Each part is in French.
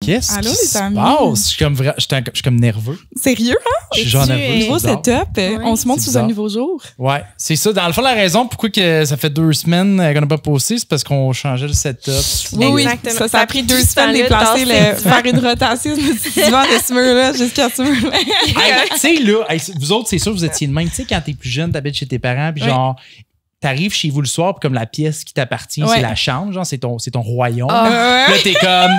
Qu'est-ce Allô, qui les se amis? passe? Je suis comme nerveux. Sérieux, hein? Je suis genre nerveux. c'est Nouveau bizarre. setup. On se montre C'est sous un bizarre. nouveau jour. Ouais, c'est ça. Dans le fond, la raison pourquoi que ça fait 2 semaines qu'on n'a pas posté, c'est parce qu'on changeait le setup. Oui, Exactement. ça a pris 2 tout ce semaines de temps-là, déplacer, tasser faire une rotation du divan de ce mur-là jusqu'à ce mur-là. Hey, tu sais, là, hey, vous autres, c'est sûr, vous étiez de même. Tu sais, quand t'es plus jeune, t'habites chez tes parents, puis Ouais. genre, t'arrives chez vous le soir, puis comme la pièce qui t'appartient, Ouais. c'est la chambre, genre, c'est ton royaume. Ah. Là, t'es comme,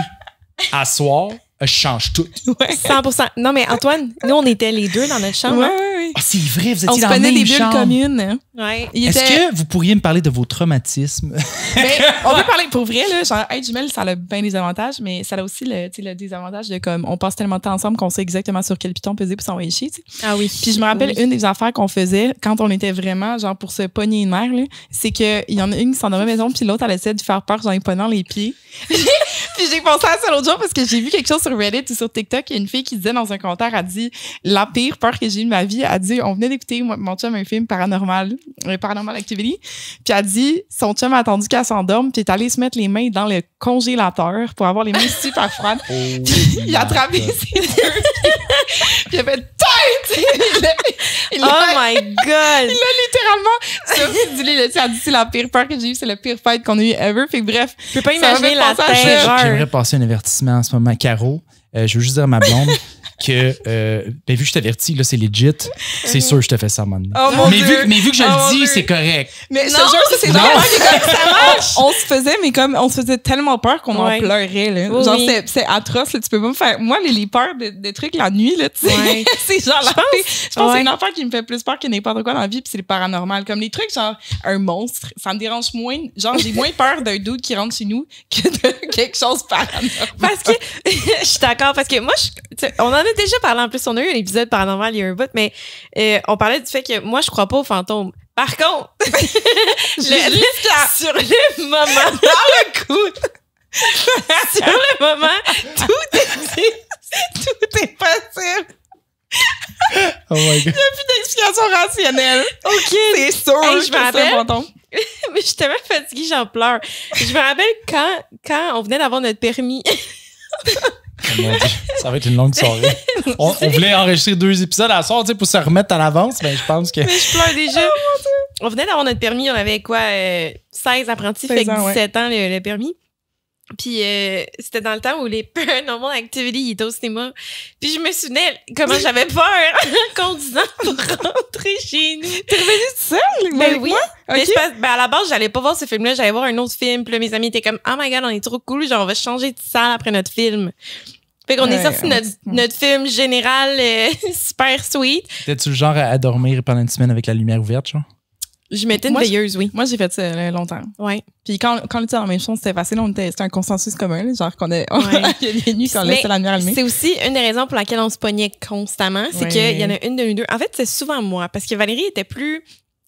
à soir, je change tout. 100%. Non, mais Antoine, nous, on était les deux dans notre chambre. hein? Ouais. Ah, c'est vrai, vous On étiez se dans la prenait même des bulles chambre. communes. Ouais. Il Est-ce était- que vous pourriez me parler de vos traumatismes? Ben, on peut parler pour vrai, là. Genre, être jumelle, ça a bien des avantages, mais ça a aussi le désavantage de comme, on passe tellement de temps ensemble qu'on sait exactement sur quel piton peser pour s'envoyer chier, tu sais. Ah oui. Puis je me rappelle Oui. une des affaires qu'on faisait quand on était vraiment, genre, pour se pogner une mère, là, c'est qu'il y en a une qui s'endormait à la maison, puis l'autre, elle essayait de faire peur, genre, en lui pognant les pieds. Puis j'ai pensé à ça l'autre jour parce que j'ai vu quelque chose sur Reddit ou sur TikTok. Il y a une fille qui disait dans un commentaire, elle dit, la pire peur que j'ai eue de ma vie, elle dit, on venait d'écouter, mon chum, un film Paranormal Activity. Puis elle dit, son chum a attendu qu'elle s'endorme, puis est allé se mettre les mains dans le congélateur pour avoir les mains super froides. Il a attrapé ses deux pieds. Puis il a fait tête! Il Oh a my God! littéralement sorti elle a dit c'est la pire peur que j'ai eue, c'est le pire fight qu'on a eu ever. Fait que bref, Je peux pas ça m'a imaginer fait la penser à ça. terreur. J'aimerais passer un avertissement en ce moment. Caro, je veux juste dire à ma blonde que, ben, vu que je t'avertis, là, c'est legit. C'est sûr que je te fais ça, maintenant. Oh mon Dieu! Mais vu que je Oh mon le dis, Dieu! c'est correct. Mais je te Non, jure, ça, c'est non. genre ça marche! On se faisait, mais comme on se faisait tellement peur qu'on en Ouais. pleurait. Là. Oui, Genre, oui. c'est atroce. Là. Tu peux pas me faire. Moi, les peurs de trucs la nuit, là, tu sais, Ouais. c'est genre la pire. Je pense que Ouais. c'est une affaire qui me fait plus peur que n'importe quoi dans la vie, puis c'est le paranormal. Comme les trucs, genre un monstre, ça me dérange moins. Genre, j'ai moins peur d'un dude qui rentre chez nous que de quelque chose de paranormal. Parce que je suis d'accord, parce que moi, tu sais, on en a déjà parlé en plus, on a eu un épisode paranormal il y a un bout, mais on parlait du fait que moi, je crois pas aux fantômes. Par contre, sur le moment, dans le coup, sur le moment, tout existe. Tout est possible. Oh my God. Plus d'explication rationnelle. OK. C'est sûr Hey, que je c'est me un rappelle. fantôme. Mais je suis tellement fatiguée, j'en pleure. Je me rappelle quand on venait d'avoir notre permis. Oh mon Dieu, ça va être une longue soirée. On voulait enregistrer 2 épisodes à la soirée, tu sais, pour se remettre à l'avance, mais je pense que. Mais je pleure déjà. On venait d'avoir notre permis, on avait quoi, 16 apprentis, 16 fait que ans, 17 ans le permis. Puis c'était dans le temps où les Paranormal Activity étaient au cinéma. Puis je me souvenais comment j'avais peur en conduisant pour rentrer chez nous. T'es revenue seule? Ben oui. Mais Ok. c'est parce- ben à la base, j'allais pas voir ce film-là, j'allais voir un autre film. Puis là, mes amis étaient comme, oh my God, on est trop cool, genre on va changer de salle après notre film. Fait qu'on est Ouais, sorti notre film général super sweet. T'es-tu le genre à dormir pendant une semaine avec la lumière ouverte, genre? Je mettais une Moi, veilleuse, oui. Moi, j'ai fait ça longtemps. Ouais. Puis quand on était dans la même chambre, c'était facile. C'était un consensus commun. Là, genre qu'on a, il y a des nuits qu'on Mais laissait la lumière allumée. c'est aussi une des raisons pour laquelle on se pognait constamment, c'est Ouais. qu'il y en a une de nous deux. En fait, c'est souvent moi, parce que Valérie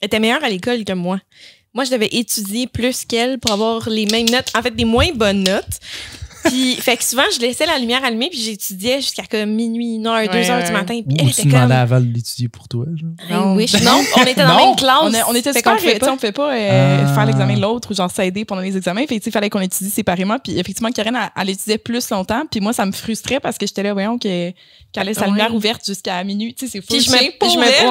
était meilleure à l'école que moi. Moi, je devais étudier plus qu'elle pour avoir les mêmes notes, en fait, des moins bonnes notes. Puis, fait que souvent, je laissais la lumière allumée, puis j'étudiais jusqu'à comme minuit, 1h, 2h du matin. Puis elle Ou était tu demandais comme... à Val d'étudier pour toi, genre? I wish. Non, on était dans la Non. même classe. On était Fait super, qu'on pouvait tu sais, on pouvait pas faire l'examen de l'autre ou genre s'aider pendant les examens. Fait que, tu sais, il fallait qu'on étudie séparément. Puis effectivement, Karen, elle étudiait plus longtemps. Puis moi, ça me frustrait parce que j'étais là, voyons, qu'elle laisse sa Ouais. lumière ouverte jusqu'à minuit. Tu sais, c'est fou. Puis je me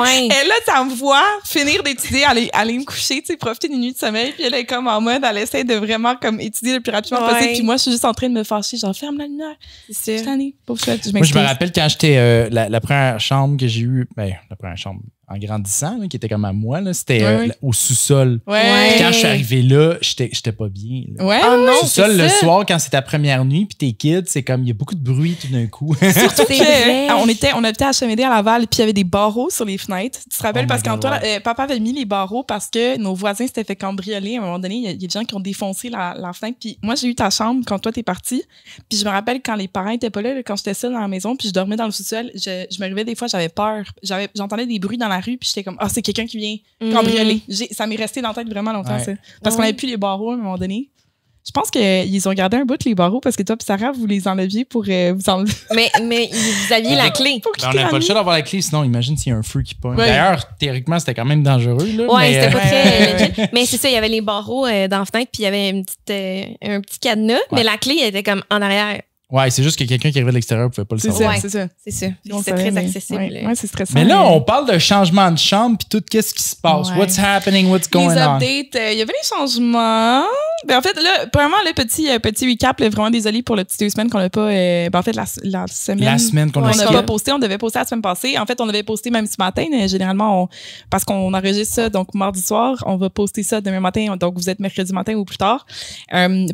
ouais. Elle, là, ça me voit finir d'étudier, aller me coucher, tu sais, profiter d'une nuit de sommeil. Puis elle est comme en mode, elle essaie de vraiment comme étudier le plus rapidement Ouais. possible. Puis moi, je suis juste en train de me fâcher. Genre, ferme la lumière. C'est Cette ça. année. Pauvre chouette, je Moi, je me m'excuse. rappelle quand j'étais la première chambre que j'ai eue, ben, la première chambre en grandissant, là, qui était comme à moi, là, c'était Ouais. au sous-sol. Ouais. Puis quand je suis arrivé là, j'étais pas bien. Là. Ouais. Oh non, Sous-sol, c'est le ça. soir, quand c'est ta première nuit, puis t'es kid, c'est comme, il y a beaucoup de bruit tout d'un coup. Surtout C'est que, vrai. on habitait à HMD à Laval, puis il y avait des barreaux sur les fenêtres. Tu te rappelles, Oh parce my God, qu'Antoine, ouais. papa avait mis les barreaux parce que nos voisins s'étaient fait cambrioler. À un moment donné, il y a des gens qui ont défoncé la fenêtre. Puis moi, j'ai eu ta chambre quand toi, t'es parti. Puis je me rappelle quand les parents étaient pas là, quand j'étais seule dans la maison, puis je dormais dans le sous-sol, je me réveillais des fois, j'avais peur. J'entendais des bruits dans la rue, puis j'étais comme, ah, c'est quelqu'un qui vient cambrioler. Ça m'est resté dans la tête vraiment longtemps, Ouais. ça. Parce qu'on avait plus les barreaux à un moment donné. Je pense qu'ils ont gardé un bout les barreaux parce que toi et Sarah, vous les enleviez pour vous enlever. Mais vous aviez la clé. pour Ben, on quitter n'avait la pas le nuit. choix d'avoir la clé, sinon imagine s'il y a un feu qui pogne. Ouais. D'ailleurs, théoriquement, c'était quand même dangereux. Là, Ouais, mais, c'était pas Ouais. très legit. Mais c'est ça, il y avait les barreaux dans la fenêtre, puis il y avait un petit cadenas, mais la clé elle était comme en arrière. Ouais, c'est juste que quelqu'un qui arrivait de l'extérieur ne pouvait pas le C'est savoir. ça, c'est ça. C'est ça. On C'est savait, très mais- accessible. Ouais, c'est stressant. Mais là, on parle de changement de chambre puis tout qu'est-ce qui se passe. Ouais. What's happening? What's going les on? updates, il y avait des changements. Ben, en fait, là, premièrement, le petit recap, là, vraiment désolé pour le petit 2 semaines qu'on n'a pas. En fait, la semaine. La semaine qu'on On a n'a skip. pas posté, on devait poster la semaine passée. En fait, on avait posté même ce matin. Mais généralement, parce qu'on enregistre ça, donc mardi soir, on va poster ça demain matin. Donc, vous êtes mercredi matin ou plus tard.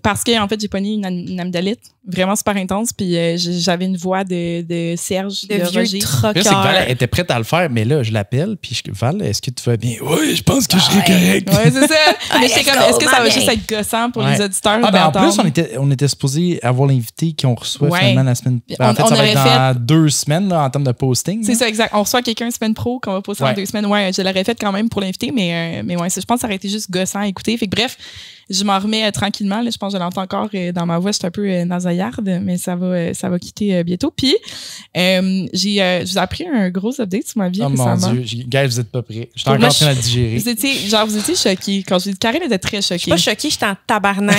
Parce que, en fait, j'ai pogné une amygdalite vraiment super intense. Puis, j'avais une voix de Serge, De de vieux Roger. Là, c'est que Val troqueur. était prête à le faire, mais là, je l'appelle, puis Val, est-ce que tu vas bien? Oui, je pense que je serai correct. Ouais, c'est ça. Mais j'étais comme, est-ce que ça va Bien. juste être gossant pour Ouais. les auditeurs? Ah, ben en d'entendre? plus, on était supposé avoir l'invité qu'on reçoit Ouais. finalement la semaine. Puis En fait, on ça va être aurait dans 2 semaines là, en termes de posting. C'est là. ça, exact. On reçoit quelqu'un semaine pro qu'on va poster en Ouais. 2 semaines. Ouais, je l'aurais fait quand même pour l'inviter, mais ouais, je pense que ça aurait été juste gossant à écouter. Fait que bref, je m'en remets tranquillement. Là, je pense que je l'entends encore dans ma voix. Je suis un peu nasaillarde, mais ça va quitter bientôt. Puis, je vous ai appris un gros update sur ma vie Oh mon récemment. Dieu, gars, vous êtes pas prêts. Je suis Pour encore moi, en train de le digérer. Vous étiez choqués. Quand je dis Karine était très Je suis choquée. pas choquée, j'étais en tabarnak.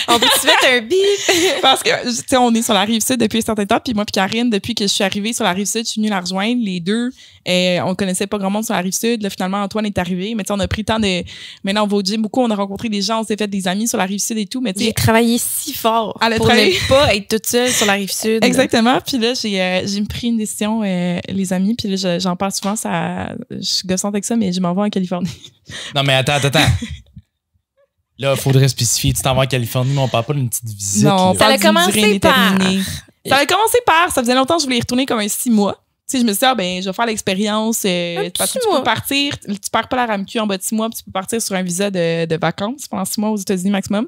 On peut-tu mettre un bip? Parce que, tu sais, on est sur la rive sud depuis un certain temps, puis moi puis Karine, depuis que je suis arrivée sur la rive sud, je suis venue la rejoindre. Les deux, on connaissait pas grand monde sur la rive sud. Là, finalement, Antoine est arrivé. Mais tu sais, on a pris le temps de... Maintenant, on va au gym beaucoup, on a rencontré des gens, on s'est fait des amis sur la rive sud et tout. Mais tu J'ai sais, travaillé si fort Elle a pour travaillé. ne pas être toute seule sur la rive sud. exactement. Puis là, j'ai pris une décision, les amis, puis là, j'en parle souvent. Je suis gossante avec ça, mais je m'en vais en Californie. Non, mais attends. Là, il faudrait spécifier. Tu t'en vas en Californie, mais on parle pas d'une petite visite. Non, là. Ça a pas d'une commencé durée indéterminée. par- Ça a commencé par, ça faisait longtemps que je voulais y retourner comme un 6 mois. Tu sais, je me suis dit, ben, je vais faire l'expérience. Parce que tu mois. peux partir, tu perds pas la RAMQ en bas de 6 mois, puis tu peux partir sur un visa de vacances pendant 6 mois aux États-Unis maximum.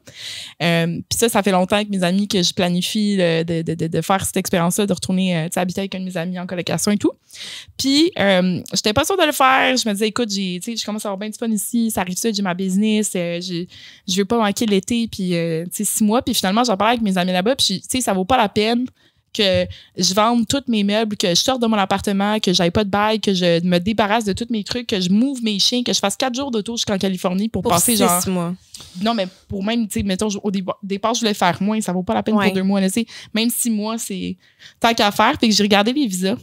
Puis ça fait longtemps avec mes amis que je planifie de faire cette expérience-là, de retourner tu sais, habiter avec un de mes amis en colocation et tout. Puis, j'étais pas sûre de le faire. Je me disais, écoute, tu sais, je commence à avoir bien du fun ici, ça arrive ça, j'ai ma business, je veux pas manquer l'été, puis, tu sais, 6 mois. Puis finalement, j'en parlais avec mes amis là-bas, puis, tu sais, ça vaut pas la peine que je vende tous mes meubles, que je sorte de mon appartement, que j'aille pas de bail, que je me débarrasse de tous mes trucs, que je move mes chiens, que je fasse 4 jours d'auto jusqu'en Californie pour passer 6 genre... mois. Non, mais pour même, tu sais, mettons, au départ, je voulais faire moins. Ça vaut pas la peine Ouais. pour 2 mois. Là, tu sais. Même 6 mois, c'est tant qu'à faire. Puis que j'ai regardé les visas.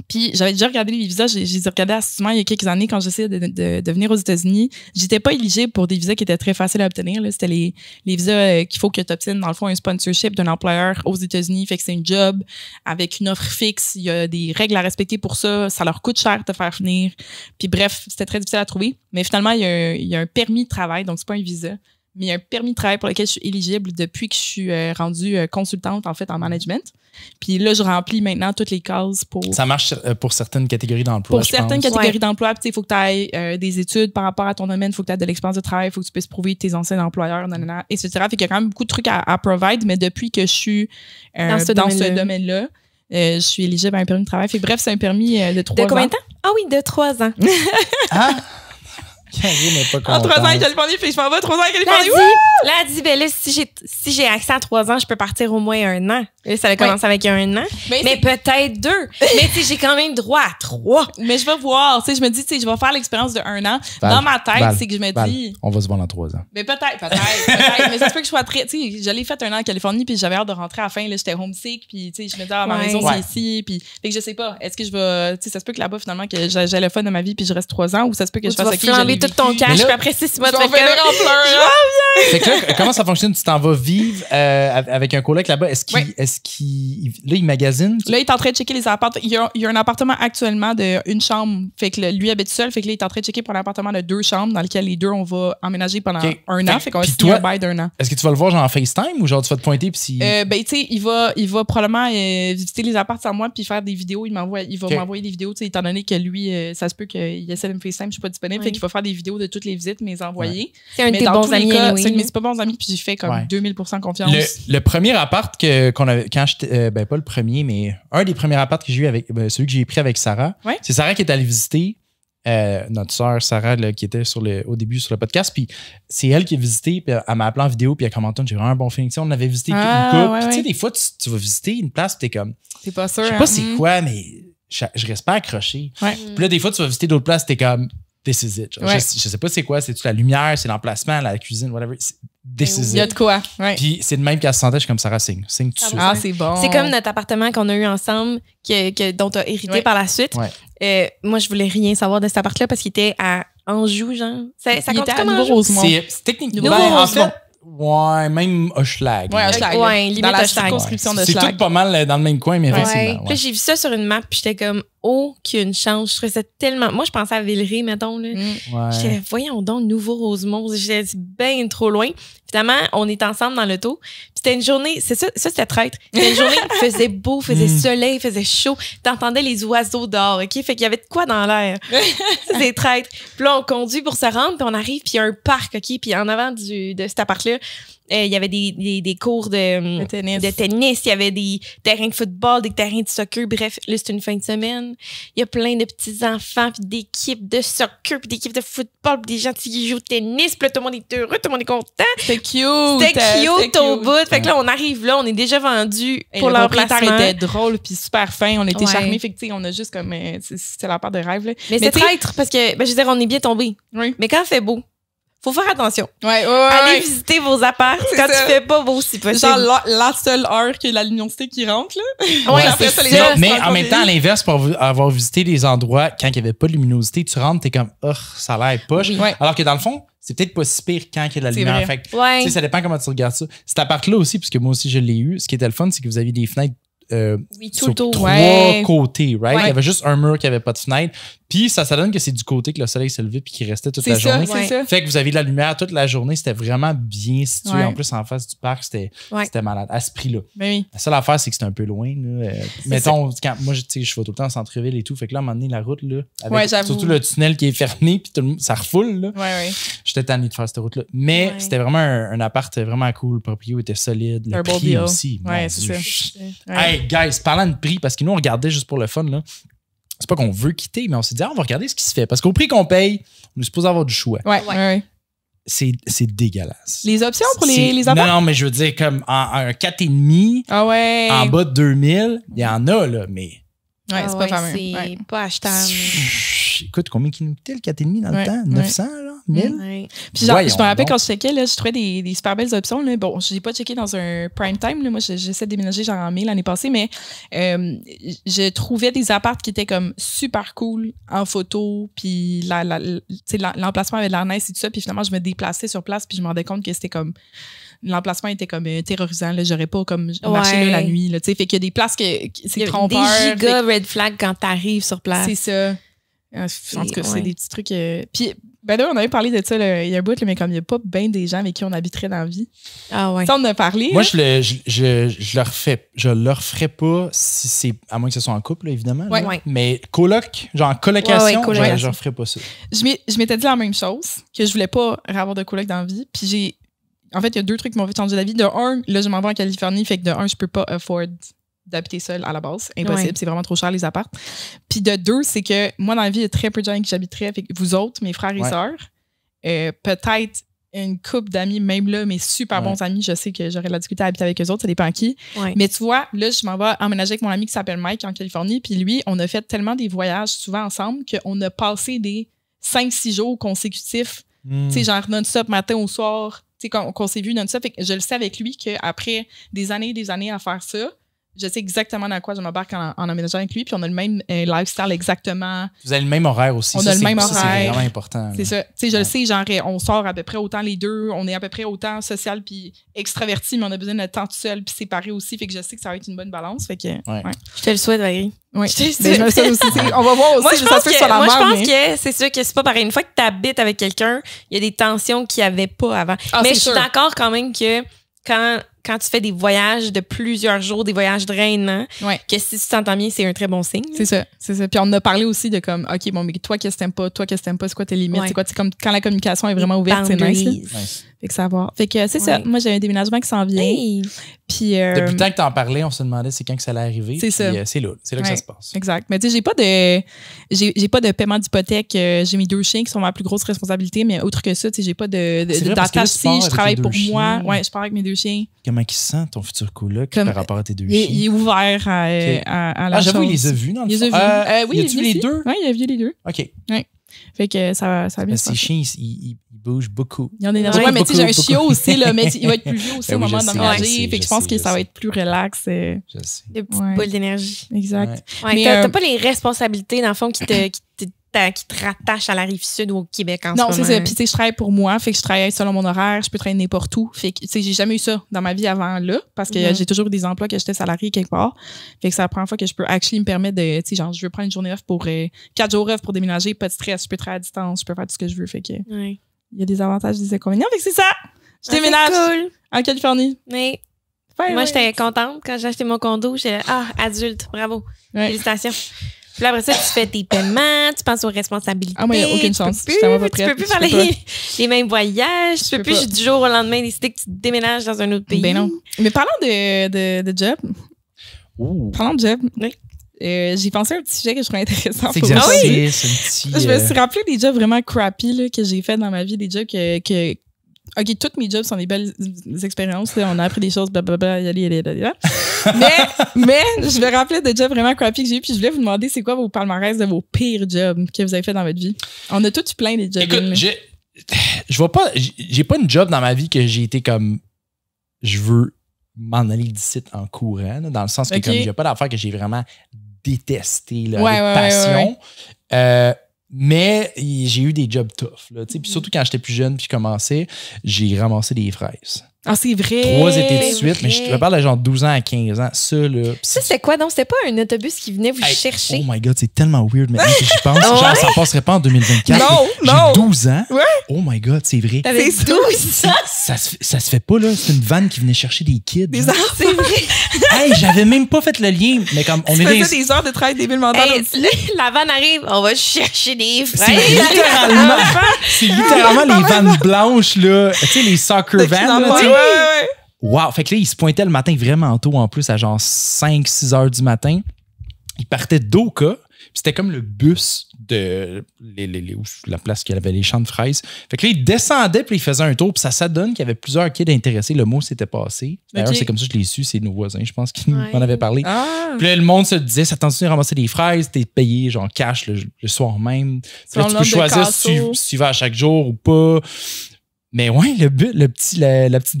Puis j'avais déjà regardé les visas. Je les ai regardés assidûment il y a quelques années quand j'essayais de venir aux États-Unis. J'étais pas éligible pour des visas qui étaient très faciles à obtenir. Là. C'était les visas qu'il faut que tu obtiennes, dans le fond, un sponsorship d'un employeur aux États-Unis. Fait que c'est une job avec une offre fixe. Il y a des règles à respecter pour ça. Ça leur coûte cher de te faire venir. Puis bref, c'était très difficile à trouver. Mais finalement, il y a un permis de travail. Donc, c'est pas un visa. Mais il y a un permis de travail pour lequel je suis éligible depuis que je suis rendue consultante, en fait, en management. Puis là, je remplis maintenant toutes les cases pour... Ça marche pour certaines catégories d'emploi. Pour je certaines pense. catégories d'emploi, il faut que tu ailles des études par rapport à ton domaine, il faut que tu aies de l'expérience de travail, il faut que tu puisses prouver tes anciens employeurs, nanana, etc. Fait qu'il y a quand même beaucoup de trucs à provide, mais depuis que je suis Dans ce dans ce domaine-là. domaine-là, je suis éligible à un permis de travail. Fait que bref, c'est un permis de 3 ans. De combien de temps? Ah oui, de 3 ans. Ah! Karine n'est pas En 3 ans en contente. Californie, puis je m'en vais 3 ans en Là, Californie. elle dit, ben là, si j'ai accès à 3 ans, je peux partir au moins 1 an. Là, ça va commencer avec 1 an. Mais peut-être 2. Mais tu sais, j'ai quand même droit à 3. Mais je vais voir. Tu sais, je me dis, tu sais, je vais faire l'expérience de 1 an. Val, Dans ma tête, Val, c'est que je me Val, dis... on va se voir dans 3 ans. Mais peut-être. Mais ça se peut que je sois très. Tu sais, je l'ai fait 1 an en Californie, puis j'avais hâte de rentrer à la fin. Là, j'étais homesick, puis tu sais, je me disais, ma Ouais. maison, Ouais. c'est ici. Puis, fait que je sais pas. Est-ce que je vais. Tu sais, ça se peut que là-bas, finalement, que j'ai le fun de ma vie, puis je reste 3 ans, ou ça se peut que je Tu fasse vas OK, je flamber l'ai tout ton vécu. cash, Mais là- puis après 6 mois, Je tu vais fais finir comme... en pleurs. Fait que là, comment ça fonctionne? Tu t'en vas vivre avec un coloc là-bas. Est-ce qu'il, Ouais. là, il magasine? Là, il est en train de checker les appartements. Il y a un appartement actuellement de 1 chambre. Fait que lui habite seul. Fait que là, il est en train de checker pour un appartement de 2 chambres dans lequel les deux, on va emménager pendant OK. 1 an. Fait qu'on va Puis signer toi- un bail d'1 an. Est-ce que tu vas le voir genre en FaceTime ou genre tu vas te pointer puis si... Ben, tu sais, il va probablement visiter les apparts sans moi puis faire des vidéos. Il va OK. m'envoyer des vidéos, tu sais, étant donné que lui, ça se peut qu'il essaie de me FaceTime, je suis pas disponible. Oui. Fait qu'il va faire des vidéos de toutes les visites, mais les envoyer. C'est un de Mais tes dans bons tous les amis, cas, anyway. c'est un de mes super bons amis, puis j'ai fait comme Ouais. 2000% confiance. Le premier appart qu'on avait, quand j'étais, ben pas le premier, mais un des premiers apparts que j'ai eu avec, celui que j'ai pris avec Sarah, Ouais. c'est Sarah qui est allée visiter, notre sœur Sarah là, qui était au début sur le podcast, puis c'est elle qui a visité, puis elle m'a appelé en vidéo, puis elle commenté, j'ai vraiment un bon feeling. Tu sais, on avait visité Ah, une couple, ouais, puis tu sais, ouais. des fois, tu vas visiter une place, puis t'es comme, C'est pas sûr. je sais hein? pas c'est quoi, mais je reste pas accroché. Ouais. Puis là, des fois, tu vas visiter d'autres places, t'es comme, this is it. Genre, Ouais. je sais pas c'est quoi, c'est-tu la lumière, c'est l'emplacement, la cuisine, whatever. décisif. Il y a de quoi. Ouais. Puis c'est de même qu'elle se sentait, je suis comme Sarah, signe tout de suite. Ah, c'est bon. C'est comme notre appartement qu'on a eu ensemble, dont tu as hérité par la suite. Ouais. Moi, je voulais rien savoir de cet appart-là parce qu'il était à Anjou, genre. Ça il compte était à comme Anjou? Nouveau-Rosemont. C'est techniquement. Nouveau-Rosemont. Ouais, même Hochelag. Ouais, Hochelag. Ouais, limite dans la Hochelag. circonscription de C'est Schlag. tout pas mal dans le même coin, mais Ouais. effectivement. Puis là, j'ai vu ça sur une map, puis j'étais comme, aucune chance. Je trouvais ça tellement. Moi, je pensais à Villeray, mettons, là. J'étais là, voyons donc, Nouveau-Rosemont. J'étais bien trop loin. Finalement, on est ensemble dans l'auto. Puis c'était une journée, ça c'était traître. C'était une journée, il faisait beau, il faisait soleil, il faisait chaud. T'entendais les oiseaux dehors, OK? Fait qu'il y avait de quoi dans l'air. Ça, c'est traître. Puis là, on conduit pour se rendre, puis on arrive, puis il y a un parc, OK? Puis en avant de cet appart-là, il y avait des cours de tennis, il y avait des terrains de football, des terrains de soccer. Bref, là, c'est une fin de semaine. Il y a plein de petits-enfants, puis d'équipes de soccer, puis d'équipes de football, puis des gens qui jouent au tennis. Puis là, tout le monde est heureux, tout le monde est content. C'était cute. C'était cute au bout. Fait que là, on arrive là, on est déjà vendu pour le propriétaire l'emplacement. était drôle puis super fin. On était Ouais. charmés. Fait que, tu sais, on a juste comme... c'était la part de rêve, là. Mais c'est tu sais- traître parce que, je veux dire, on est bien tombé. Oui. Mais quand il fait beau, faut faire attention. Ouais. Allez visiter vos apparts C'est quand ça. il fait pas beau, si possible. Genre la seule heure que la luminosité qui rentre, là. Ouais, après c'est ça, les ça. gens Mais sont en encore même temps, à vieillis. l'inverse, pour avoir visité des endroits quand il n'y avait pas de luminosité, tu rentres, t'es comme, oh, ça a l'air poche. Ouais. Alors que dans le fond, c'est peut-être pas si pire quand il y a de la C'est lumière. vrai. Fait que, Ouais. tu sais, ça dépend comment tu regardes ça. Cet appart-là aussi, puisque moi aussi je l'ai eu, ce qui était le fun, c'est que vous aviez des fenêtres Oui, tout sur le tour. 3 Ouais. côtés, right? Ouais. Il y avait juste un mur qui avait pas de fenêtre. Puis ça donne que c'est du côté que le soleil se levait puis qu'il restait toute C'est la ça, journée. c'est ça. Fait que vous avez de la lumière toute la journée. C'était vraiment bien situé. Ouais. En plus, en face du parc, c'était malade. À ce prix-là. Ben oui. La seule affaire, c'est que c'était un peu loin. Là. Mettons, quand moi, tu sais, je vais tout le temps en centre-ville et tout. Fait que là, à un moment donné, la route, là, avec Ouais, j'avoue. surtout le tunnel qui est fermé, puis tout le monde, ça refoule. Là. Ouais. J'étais tanné de faire cette route-là. Mais Ouais. c'était vraiment un appart vraiment cool. Le proprio était solide. Le Un beau prix deal. aussi. Ouais, mon c'est Dieu. ça. Ouais. Hey, guys, parlant de prix, parce que nous, on regardait juste pour le fun, là. C'est pas qu'on veut quitter, mais on s'est dit, on va regarder ce qui se fait. Parce qu'au prix qu'on paye, on est supposé avoir du choix. Ouais. C'est dégueulasse. Les options pour C'est- les apparts? Non, mais je veux dire, comme un 4,5, Ah ouais. en bas de 2000, il y en a, là, mais. Ouais, c'est pas fameux. C'est Ouais. pas achetable. Écoute, combien qui nous coûtait le 4,5 dans le Ouais, temps? ouais. 900, là? 1000? Ouais. Puis genre, Voyons je me rappelle donc. quand je checkais, là, je trouvais des super belles options. Là. Bon, je n'ai pas checké dans un prime time. Là. Moi, j'essaie de déménager genre en mai l'année passée, mais je trouvais des apparts qui étaient comme super cool en photo. Puis tu sais, l'emplacement avait de l'air nice et tout ça. Puis finalement, je me déplaçais sur place. Puis je me rendais compte que c'était comme... L'emplacement était comme terrorisant. Là. J'aurais pas comme marché là la nuit. Là, tu sais. Fait qu'il y a des places que Il c'est y a trompeur. des giga red flags quand t'arrives sur place. C'est ça. En tout cas, c'est ouais. des petits trucs. Puis, ben là, on avait parlé de ça il y a un bout, là, mais comme il n'y a pas bien des gens avec qui on habiterait dans la vie. Ah ouais. Ça, on en a parlé. Moi, là. je leur ferais pas si c'est. À moins que ce soit en couple, là, évidemment. Ouais. là. Ouais. Mais coloc, genre colocation, Ouais, colocation. je leur ferais pas ça. Je m'étais dit la même chose, que je voulais pas avoir de coloc dans la vie. Puis en fait, il y a deux trucs qui m'ont fait changer d'avis. De un, là, je m'en vais en Californie, fait que de un, je peux pas afford d'habiter seule à la base. Impossible, Ouais. c'est vraiment trop cher les apparts. Puis de deux, c'est que moi, dans la vie, il y a très peu de gens avec qui j'habiterais, avec vous autres, mes frères et Ouais. sœurs. Peut-être une couple d'amis, même là, mes super Ouais. bons amis, je sais que j'aurais de la difficulté à habiter avec eux autres, ça dépend qui. Ouais. Mais tu vois, là, je m'en vais emménager avec mon ami qui s'appelle Mike en Californie. Puis lui, on a fait tellement des voyages souvent ensemble qu'on a passé des 5-6 jours consécutifs, tu sais, genre non-stop, matin au soir, tu sais, qu'on s'est vu non-stop. Fait que je le sais avec lui qu'après des années à faire ça, je sais exactement dans quoi je m'embarque en emménageant avec lui. Puis on a le même lifestyle exactement. Vous avez le même horaire aussi. On Ça, a le c'est- même ça, C'est horaire. vraiment important. C'est là. ça. Tu sais, je Ouais. le sais, genre, on sort à peu près autant les deux. On est à peu près autant social puis extraverti, mais on a besoin de temps tout seul puis séparé aussi. Fait que je sais que ça va être une bonne balance. Fait que, Ouais. Je te le souhaite, Valérie. ouais. Je te le Ben, souhaite. je me le souhaite aussi. On va voir aussi. Moi, je ça pense se peut sur la que, merde, mais- c'est sûr que c'est pas pareil. Une fois que tu habites avec quelqu'un, il y a des tensions qu'il n'y avait pas avant. Ah, Mais c'est je suis sûr. d'accord quand même que quand tu fais des voyages de plusieurs jours, des voyages drainants, Ouais. que si tu t'entends bien, c'est un très bon signe. C'est ça. Puis on a parlé aussi de comme, OK, bon, mais toi, qu'est-ce que t'aimes pas? Toi, qu'est-ce que t'aimes pas? C'est quoi tes limites? Ouais. C'est quoi? C'est comme quand la communication est vraiment ouverte, c'est nice. Là. Boundaries. Nice. Fait que ça va. Fait que c'est ça. Ouais. Moi, j'ai un déménagement qui s'en vient. Hey. Puis. Depuis le temps que t'en parlais, on se demandait c'est quand que ça allait arriver. C'est puis, ça. C'est là. C'est là que Ouais. ça se passe. Exact. Mais tu sais, j'ai pas de paiement d'hypothèque. J'ai mes 2 chiens qui sont ma plus grosse responsabilité, mais autre que ça, tu sais, j'ai pas C'est vrai, parce que là, tu pars d'attache. Je avec travaille les pour 2 moi. chiens. Ouais, je pars avec mes 2 chiens. Comment il se sent, ton futur coloc, Comme- par rapport à tes deux Il chiens? est ouvert à la Ah, j'avoue, chose. il les a vus dans le Il les a fond. vus. Oui, y a-tu les deux? Oui, il a vu les deux. OK. Ouais. Fait que ça va bien se Ces passer. chiens, ils bougent beaucoup. Il y en a énergie. Ouais, Ouais, mais tu sais, j'ai un beaucoup. chiot aussi, là, mais il va être plus vieux aussi Ben au oui, moment je sais, d'emménager. je sais, Fait que je pense que je ça va sais. être plus relax. Je sais. Des petites Ouais. boules d'énergie. Exact. Ouais, Mais, t'as pas les responsabilités, dans le fond, qui te rattachent à la Rive-Sud ou au Québec en ce Non, moment. c'est ça. Puis, tu sais, je travaille pour moi. Fait que je travaille selon mon horaire. Je peux travailler n'importe où. Fait que, tu sais, j'ai jamais eu ça dans ma vie avant là. Parce que Mhm. j'ai toujours eu des emplois que j'étais salarié quelque part. Fait que c'est la première fois que je peux actually me permettre de, tu sais, genre, je veux prendre une journée off pour 4 jours off pour déménager. Pas de stress. Je peux travailler à distance. Je peux faire tout ce que je veux. Fait que, Ouais. il y a des avantages, des inconvénients. Fait que c'est ça. Je Ah, déménage c'est cool. en Californie. Mais Ouais, moi, ouais. j'étais contente quand j'ai acheté mon condo. J'étais là, adulte, bravo. Ouais. Félicitations. Puis là, après ça, tu fais tes paiements, tu penses aux responsabilités. Ah, moi, il y a aucune Tu peux chance. plus- Je suis tellement pas Tu peux prête. plus Je faire peux pas. les mêmes voyages. Tu peux peux plus pas. du jour au lendemain décider que tu déménages dans un autre pays. Ben non. Mais parlant de job, Ouh. parlant de job, Oui. j'ai pensé à un petit sujet que je trouvais intéressant. C'est pour exercice, aujourd'hui. un petit. Je me suis rappelé des jobs vraiment crappy là, que j'ai fait dans ma vie, des jobs que OK, tous mes jobs sont des belles expériences. Là. On a appris des choses, blablabla, mais je me rappelais de jobs vraiment crappy que j'ai eu, puis je voulais vous demander c'est quoi vos palmarès de vos pires jobs que vous avez fait dans votre vie. On a tous eu plein des jobs. Écoute, je vois pas, j'ai pas une job dans ma vie que j'ai été comme, je veux m'en aller d'ici en courant, là, dans le sens que Ok. comme il y a pas d'affaire que j'ai vraiment détesté là, Ouais, avec ouais, passion. Mais j'ai eu des jobs tough. Là, tu sais. Puis surtout quand j'étais plus jeune puis je commençais, j'ai ramassé des fraises. Ah, c'est vrai. 3 étés de c'est suite, mais je te vrai. parle de genre 12 ans à 15 ans. Ça, là. Ça, c'était quoi? Donc, c'était pas un autobus qui venait vous Hey, chercher? Oh my God, c'est tellement weird maintenant que j'y pense. Genre, Ouais? ça passerait pas en 2024. Non, J'ai non. 12 ans. Ouais. Oh my God, c'est vrai. T'avais c'est 12 ans? Ça se fait pas, là. C'est une vanne qui venait chercher des kids. Des là. heures, C'est vrai. Hey, j'avais même pas fait le lien. Mais comme on tu est dans faisais des heures de travail débile mental Hey, aussi. la vanne arrive, on va chercher des C'est fraises. littéralement les vannes blanches, là. Tu sais, les soccer De vans, là, ouais, tu sais. ouais. Wow! Fait que là, il se pointait le matin vraiment tôt, en plus, à genre 5-6 heures du matin. Il partait d'Oka. C'était comme le bus de la place qui avait les champs de fraises. Fait que là, il descendait puis il faisait un tour. Puis ça donne qu'il y avait plusieurs kids intéressés. Le mot s'était passé. D'ailleurs, Ok. c'est comme ça que je l'ai su. C'est nos voisins, je pense, qui Ouais. m'en avaient parlé. Ah. Puis là, le monde se disait, ça t'en à ramasser des fraises, t'es payé genre cash le soir même. Puis là, Selon tu le peux nombre de choisir casseaux. si tu vas à chaque jour ou pas. Mais ouais, la petite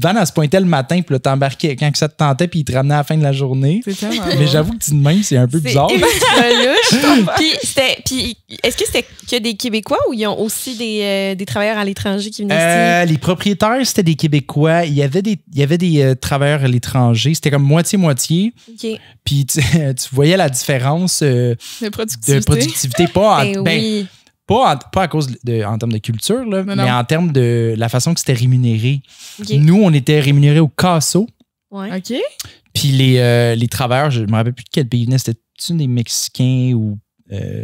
vanne, elle se pointait le matin, puis là, t'embarquais quand que ça te tentait, puis il te ramenait à la fin de la journée. C'est tellement Mais bon. j'avoue que dit de même, c'est un peu bizarre. Puis, est-ce que c'était que des Québécois ou ils ont aussi des travailleurs à l'étranger qui venaient Les propriétaires, c'était des Québécois. Il y avait des travailleurs à l'étranger. C'était comme moitié-moitié. ici? OK. Puis tu voyais la différence de de productivité. productivité, pas en, Ben oui. pas à cause en termes de culture, là, Non, mais non. en termes de la façon que c'était rémunéré. OK. Nous, on était rémunérés au casso. Ouais. OK. Puis les travailleurs, je me rappelle plus de quel pays ils venaient. C'était-tu des Mexicains ou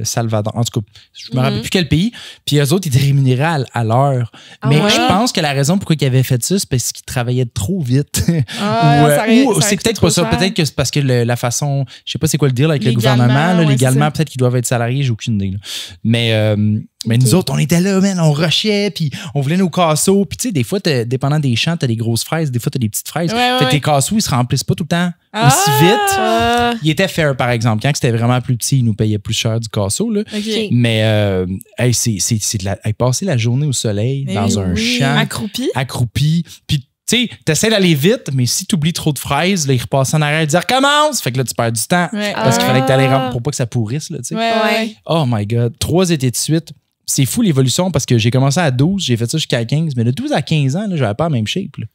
Salvador? En tout cas, je me rappelle plus quel pays. Puis eux autres, ils étaient rémunérés à l'heure. Ah Mais ouais? je pense que la raison pourquoi ils avaient fait ça, c'est parce qu'ils travaillaient trop vite. Ah, ou ça aurait- ou ça aurait c'est coûté peut-être trop pas ça. cher. Peut-être que c'est parce que la façon... Je sais pas c'est quoi le deal avec le Légalement, gouvernement. Là, ouais, c'est légalement, ça. peut-être qu'ils doivent être salariés. J'ai aucune idée. Là. Mais nous autres, on était là, man, on rushait, puis on voulait nos casseaux. Puis tu sais, des fois, dépendant des champs, t'as des grosses fraises, des fois, t'as des petites fraises. Ouais, ouais, Fait que ouais. tes casseaux, ils se remplissent pas tout le temps Ah! aussi vite. Ah, Il était fair, par exemple. Quand c'était vraiment plus petit, ils nous payaient plus cher du casseau. Là. OK. Mais hey, c'est de passer la journée au soleil Mais dans un oui. champ Accroupi. accroupi. Puis, tu sais, t'essaies d'aller vite, mais si t'oublies trop de fraises, là, ils repassent en arrière et disent recommence. Fait que là, tu perds du temps. Ouais. Parce qu'il fallait que t'allais Ah. pour pas que ça pourrisse. Là, tu sais. Ouais, ouais. Oh my God. 3 étés de suite. C'est fou l'évolution parce que j'ai commencé à 12, j'ai fait ça jusqu'à 15. Mais de 12 à 15 ans, là, j'avais pas la même shape. Là.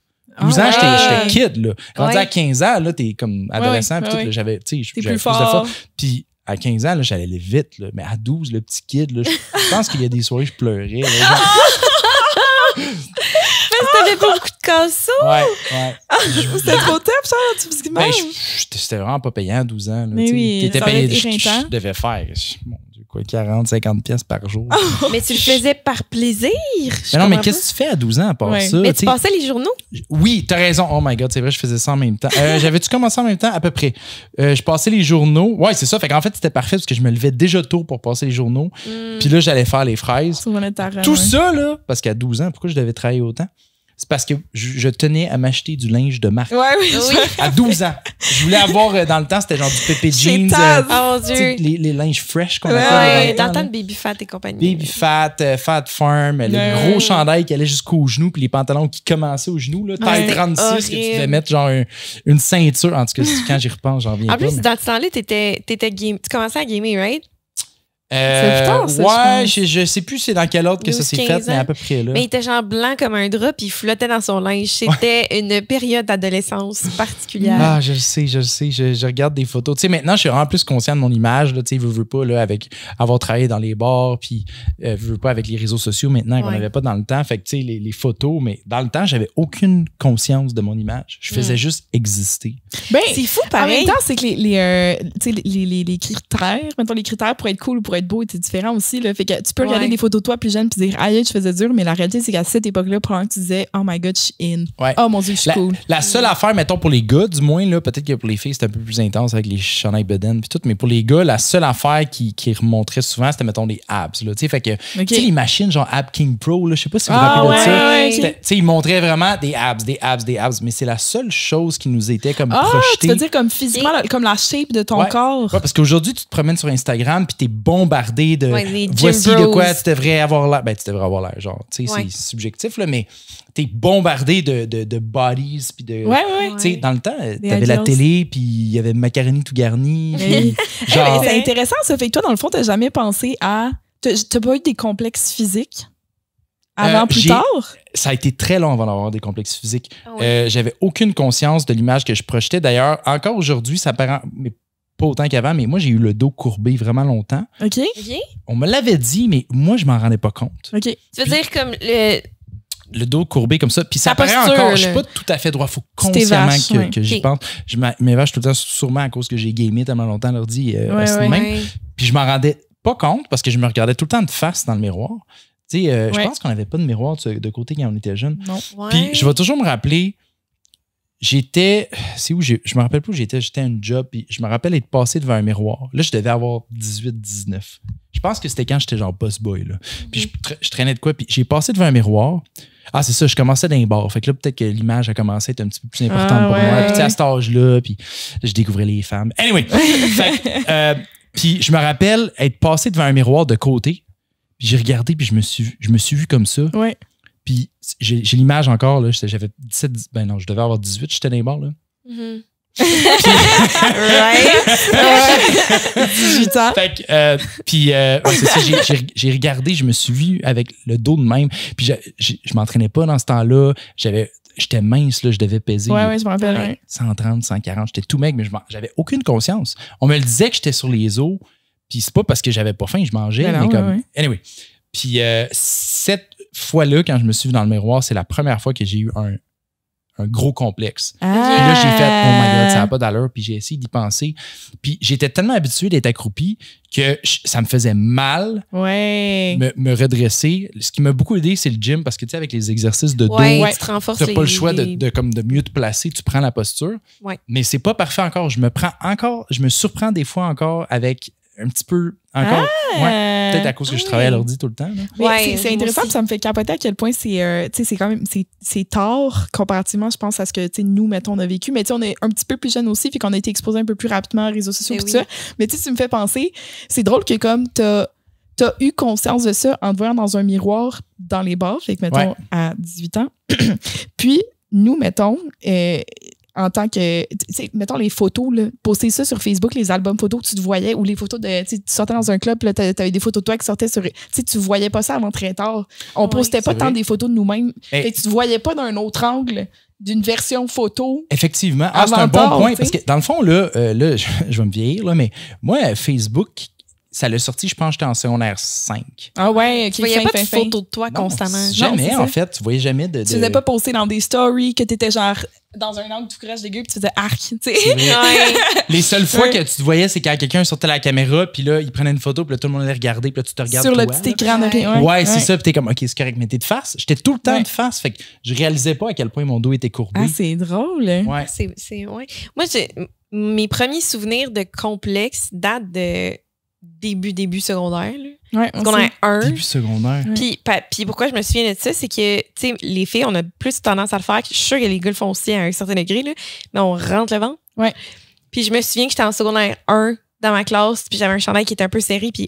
12 ans, Ah. j'étais kid. Là. Rendu Ouais. à 15 ans, là, t'es comme adolescent. Ouais, puis tout, ouais. là, j'avais, tu sais, T'es j'avais plus de fort. force. Puis à 15 ans, là, j'allais aller vite. Là. Mais à 12, le petit kid, là, je pense qu'il y a des soirées, je pleurais. Là, genre, t'avais pas beaucoup de casseaux? ouais. C'était trop top, ça, tu physiquement. Ben, c'était vraiment pas payant à 12 ans. Là, Mais tu sais. oui, T'étais ça aurait payé, été je éreintant. devais faire, mon Dieu, quoi, 40, 50 pièces par jour. Mais tu le faisais par plaisir. Mais non, mais qu'est-ce que tu fais à 12 ans à part Ouais. ça? Mais tu tu sais? passais les journaux? Oui, t'as raison. Oh my God, c'est vrai, je faisais ça en même temps. J'avais-tu commencé en même temps? À peu près. Je passais les journaux. Ouais, c'est ça. Fait qu'en fait, c'était parfait parce que je me levais déjà tôt pour passer les journaux. Puis là, j'allais faire les fraises. Sur mon état, Tout ouais. ça, là, parce qu'à 12 ans, pourquoi je devais travailler autant? c'est parce que je tenais à m'acheter du linge de marque. Ouais, oui. À 12 ans. Je voulais avoir, dans le temps, c'était genre du Pepe Jeans. Taz. Oh mon Tu sais, Dieu. les linges fresh qu'on Ouais, appelle. Ouais, dans le là. temps de Baby Fat et compagnie. Baby Fat, Fat Farm, le Ouais. gros chandail qui allait jusqu'aux genoux, puis les pantalons qui commençaient aux genoux, là, taille c'était 36, que tu horrible. devais mettre genre une ceinture. En tout cas, quand j'y repense, j'en viens En pas. plus, mais- dans ce temps-là, tu commençais à gamer, right? C'est plus tard, ça, ouais, je pense. je sais plus c'est dans quel ordre que ça 12, s'est fait, 15 mais à ans. peu près là. Mais il était genre blanc comme un drap, puis il flottait dans son linge. C'était une période d'adolescence particulière. Ah, je le sais, je regarde des photos. Tu sais, maintenant, je suis vraiment plus conscient de mon image, là, tu sais, veux pas, là, avec avoir travaillé dans les bars, puis veux pas avec les réseaux sociaux maintenant qu'on Ouais. n'avait pas dans le temps. Fait que, tu sais, les photos, mais dans le temps, j'avais aucune conscience de mon image. Je faisais juste exister. Ben, C'est fou, en pareil. même temps, c'est que tu sais, les critères, mettons, les critères pour être cool ou pour être beau étaient différents aussi. Là. Fait que tu peux regarder Ouais. des photos de toi plus jeune puis dire, aïe, je faisais dur, mais la réalité, c'est qu'à cette époque-là, probablement que tu disais, oh my god, je suis in. Ouais. Oh mon dieu, je suis cool. La seule affaire, mettons, pour les gars, du moins, là, peut-être que pour les filles, c'était un peu plus intense avec les chandails bedaine puis tout, mais pour les gars, la seule affaire qui remonterait souvent, c'était, mettons, les abs, là. Tu sais, fait que, OK. tu sais, les machines, genre Ab King Pro, là, je sais pas si vous vous Ah, rappelez de ça. ouais. C'était- tu sais, ils montraient vraiment des abs, mais c'est la seule chose qui nous était comme Ah, projetée. tu veux dire comme physiquement, comme la shape de ton Ouais. corps. Ouais, parce qu'aujourd'hui, tu te promènes sur Instagram puis t'es bombardé de Ouais, les gym voici de bros. quoi tu devrais avoir l'air. Ben, tu devrais avoir l'air, genre, tu sais, Ouais. c'est subjectif, là, mais t'es bombardé de bodies puis de. Ouais, ouais. Tu sais, dans le temps, Des t'avais la ideals. télé, puis il y avait macaroni tout garni. Oui. Puis, genre, C'est intéressant, ça fait que toi, dans le fond, t'as jamais pensé à. T'as pas eu des complexes physiques avant plus j'ai- tard? ça a été très long avant d'avoir des complexes physiques. Ah ouais. J'avais aucune conscience de l'image que je projetais. D'ailleurs, encore aujourd'hui, ça paraît, mais pas autant qu'avant, mais moi, j'ai eu le dos courbé vraiment longtemps. OK? Ok. On me l'avait dit, mais moi, je m'en rendais pas compte. OK. Tu veux dire comme le. Le dos courbé comme ça. Puis ça Ta paraît posture, encore. Je suis là. pas tout à fait droit. Faut Tu consciemment t'évaches, que, ouais. que j'y Ok. pense. Je m'évache tout le temps, sûrement à cause que j'ai gamé tellement longtemps l'ordi. Ouais, à ce ouais. même. Ouais. Puis je m'en rendais pas compte parce que je me regardais tout le temps de face dans le miroir. Tu sais, je Ouais. pense qu'on n'avait pas de miroir de côté quand on était jeune. Non. Ouais. Puis je vais toujours me rappeler, c'est où je me rappelle plus où j'étais à un job, puis je me rappelle être passé devant un miroir. Là, je devais avoir 18-19. Je pense que c'était quand j'étais genre boss boy, là. Puis je traînais de quoi, puis j'ai passé devant un miroir. Ah, c'est ça, je commençais dans les bars. Fait que là, peut-être que l'image a commencé à être un petit peu plus importante Ah, pour ouais, moi. Puis tu sais, à ouais. cet âge-là, puis je découvrais les femmes. Anyway, fait que, puis je me rappelle être passé devant un miroir de côté, puis j'ai regardé, puis je me suis vu comme ça. Ouais. Puis j'ai l'image encore, là. J'avais 17, ben non, je devais avoir 18, j'étais dans les bars, là. Mhm. Right? 18 ans. Fait que, ouais, c'est ça, j'ai regardé, je me suis vu avec le dos de même. Puis je m'entraînais pas dans ce temps-là. J'étais mince, là, je devais peser Ouais, ouais, je me rappelle. Ouais. 130, 140. J'étais tout mec, mais j'avais aucune conscience. On me le disait que j'étais sur les os. Puis c'est pas parce que j'avais pas faim, je mangeais. Ben non, mais comme. ouais, ouais. Anyway. Puis cette fois-là, quand je me suis vu dans le miroir, c'est la première fois que j'ai eu un gros complexe. Ah. Puis là, j'ai fait, oh my God, ça n'a pas d'allure. Puis j'ai essayé d'y penser. Puis j'étais tellement habitué d'être accroupi que ça me faisait mal Ouais. me redresser. Ce qui m'a beaucoup aidé, c'est le gym parce que tu sais, avec les exercices de dos, Ouais, tu te renforces tu n'as pas le les- choix les- de mieux te placer. Tu prends la posture. Ouais. Mais c'est pas parfait encore. Je me surprends des fois encore avec un petit peu encore. Ouais, peut-être à cause que je travaille à l'ordi tout le temps. là. Mais Ouais, c'est moi intéressant, aussi. puis ça me fait capoter à quel point c'est tu sais, c'est quand même c'est tard comparativement, je pense, à ce que tu sais, nous, mettons, on a vécu. Mais tu sais, on est un petit peu plus jeunes aussi, puis qu'on a été exposé un peu plus rapidement aux réseaux sociaux, Mais tout oui. ça. Mais tu sais, tu me fais penser, c'est drôle que comme t'as eu conscience de ça en te voyant dans un miroir dans les bars, fait que, mettons, Ouais. à 18 ans. Puis, nous, mettons, en tant que, tu sais, mettons les photos, là, poster ça sur Facebook, les albums photos que tu te voyais, ou les photos de, tu sais, tu sortais dans un club, puis là, t'avais des photos de toi qui sortaient sur, tu sais, tu voyais pas ça avant très tard. On Ouais, postait pas c'est tant vrai. des photos de nous-mêmes. Hey. Fait que tu te voyais pas d'un autre angle d'une version photo. Effectivement. Ah, c'est un bon Avant-tard, point. tu sais. Parce que dans le fond, là, je vais me vieillir, là, mais moi, Facebook, ça l'a sorti, je pense, j'étais en secondaire 5. Ah ouais, ok, Tu voyais fin, pas fin, de fin. photos de toi Non, constamment. Jamais, c'est en ça. fait. Tu voyais jamais de. Tu faisais pas poster dans des stories que t'étais genre dans un angle tout croche dégueu, puis tu faisais arc, tu sais. C'est vrai. Ouais. Les seules fois Ouais. que tu te voyais, c'est quand quelqu'un sortait la caméra, puis là, il prenait une photo, puis là, tout le monde allait regarder, puis là, tu te regardes Sur le toi, petit là. écran. Ouais. ok, Ouais, c'est ça. Puis t'es comme, OK, c'est correct, mais t'es de face. J'étais tout le temps Ouais. de face. Fait que je réalisais pas à quel point mon dos était courbé. Ah, c'est drôle. Ouais. Ouais. Moi, mes premiers souvenirs de complexe datent début secondaire. Là. Ouais, Secondaire 1. Début secondaire. Puis pourquoi je me souviens de ça, c'est que, tu sais, les filles, on a plus tendance à le faire. Je suis sûre que les gars le font aussi à un certain degré, là, mais on rentre le ventre. Ouais. Puis je me souviens que j'étais en secondaire 1 dans ma classe, puis j'avais un chandail qui était un peu serré, puis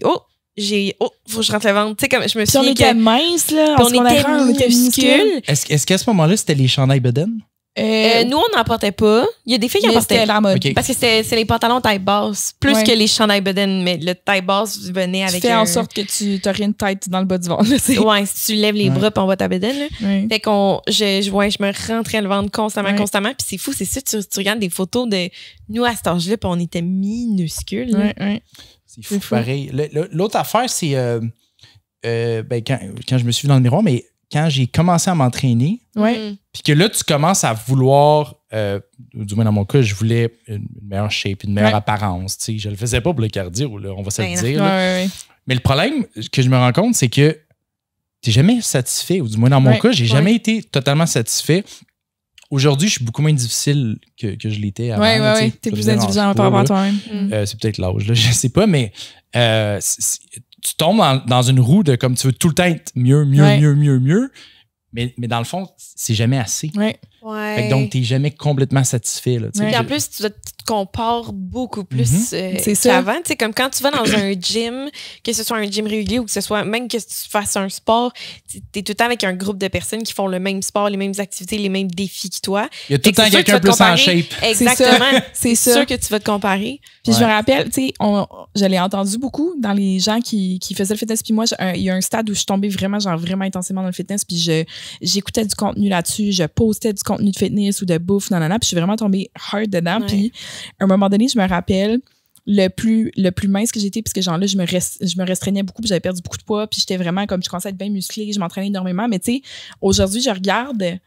faut que je rentre le ventre. Tu sais, comme je me Puis on souviens était que... minces, là. Puis on était minuscules. Est-ce qu'à ce moment-là, c'était les chandails Beden? Nous, on n'en portait pas. Il y a des filles qui en mais c'était portaient. la mode. Ok. Parce que c'est les pantalons taille basse, plus Ouais. que les chandails Beden, mais le taille basse venait Tu avec fais en sorte que tu n'as rien de tête dans le bas du ventre. Là, c'est- Ouais, si tu lèves les bras puis on voit ta Beden, là. Ouais. Fait je me rentrais le ventre constamment. Puis c'est fou, c'est ça, tu regardes des photos de nous à cet âge-là, puis on était minuscules. là. Ouais. C'est fou, C'est fou. pareil. L'autre affaire, c'est quand je me suis vu dans le miroir, mais quand j'ai commencé à m'entraîner, Ouais. Mm. puis que là, tu commences à vouloir, du moins dans mon cas, je voulais une meilleure shape, une meilleure Ouais. apparence. Tu sais, je le faisais pas pour le cardio, là, on va se Ben le non. dire. Ouais, là. ouais. Mais le problème que je me rends compte, c'est que t'es jamais satisfait, ou du moins dans mon Ouais. cas, j'ai jamais été totalement satisfait. Aujourd'hui, je suis beaucoup moins difficile que je l'étais avant. Ouais, là, tu sais. T'es Ça plus me dérange indulgent pas, par rapport à là. toi-même. Mm. C'est peut-être l'âge, là, je sais pas, mais tu tombes dans une roue de comme tu veux tout le temps être mieux, Ouais. mais dans le fond, c'est jamais assez. Ouais. Ouais. Fait que donc, t'es jamais complètement satisfait. Là, tu sais. Ouais. Puis en plus, tu te compares beaucoup plus C'est ça. qu'avant. Tu sais, comme quand tu vas dans un gym, que ce soit un gym régulier ou que ce soit même que tu fasses un sport, tu es tout le temps avec un groupe de personnes qui font le même sport, les mêmes activités, les mêmes défis que toi. Il y a tout le temps Fait que c'est sûr quelqu'un que tu plus vas en te shape. Exactement. C'est C'est ça. sûr que tu vas te comparer. Puis je Ouais. me rappelle, tu sais, je l'ai entendu beaucoup dans les gens qui faisaient le fitness. Puis moi, il y a un stade où je suis tombée vraiment intensément dans le fitness. Puis j'écoutais du contenu là-dessus, je postais du contenu de fitness ou de bouffe, nanana. Puis je suis vraiment tombée hard dedans. Ouais. Puis à un moment donné, je me rappelle le plus mince que j'étais, parce que genre là, je me restreignais beaucoup, puis j'avais perdu beaucoup de poids, puis j'étais vraiment comme, je commençais à être bien musclée, je m'entraînais énormément. Mais tu sais, aujourd'hui, je regarde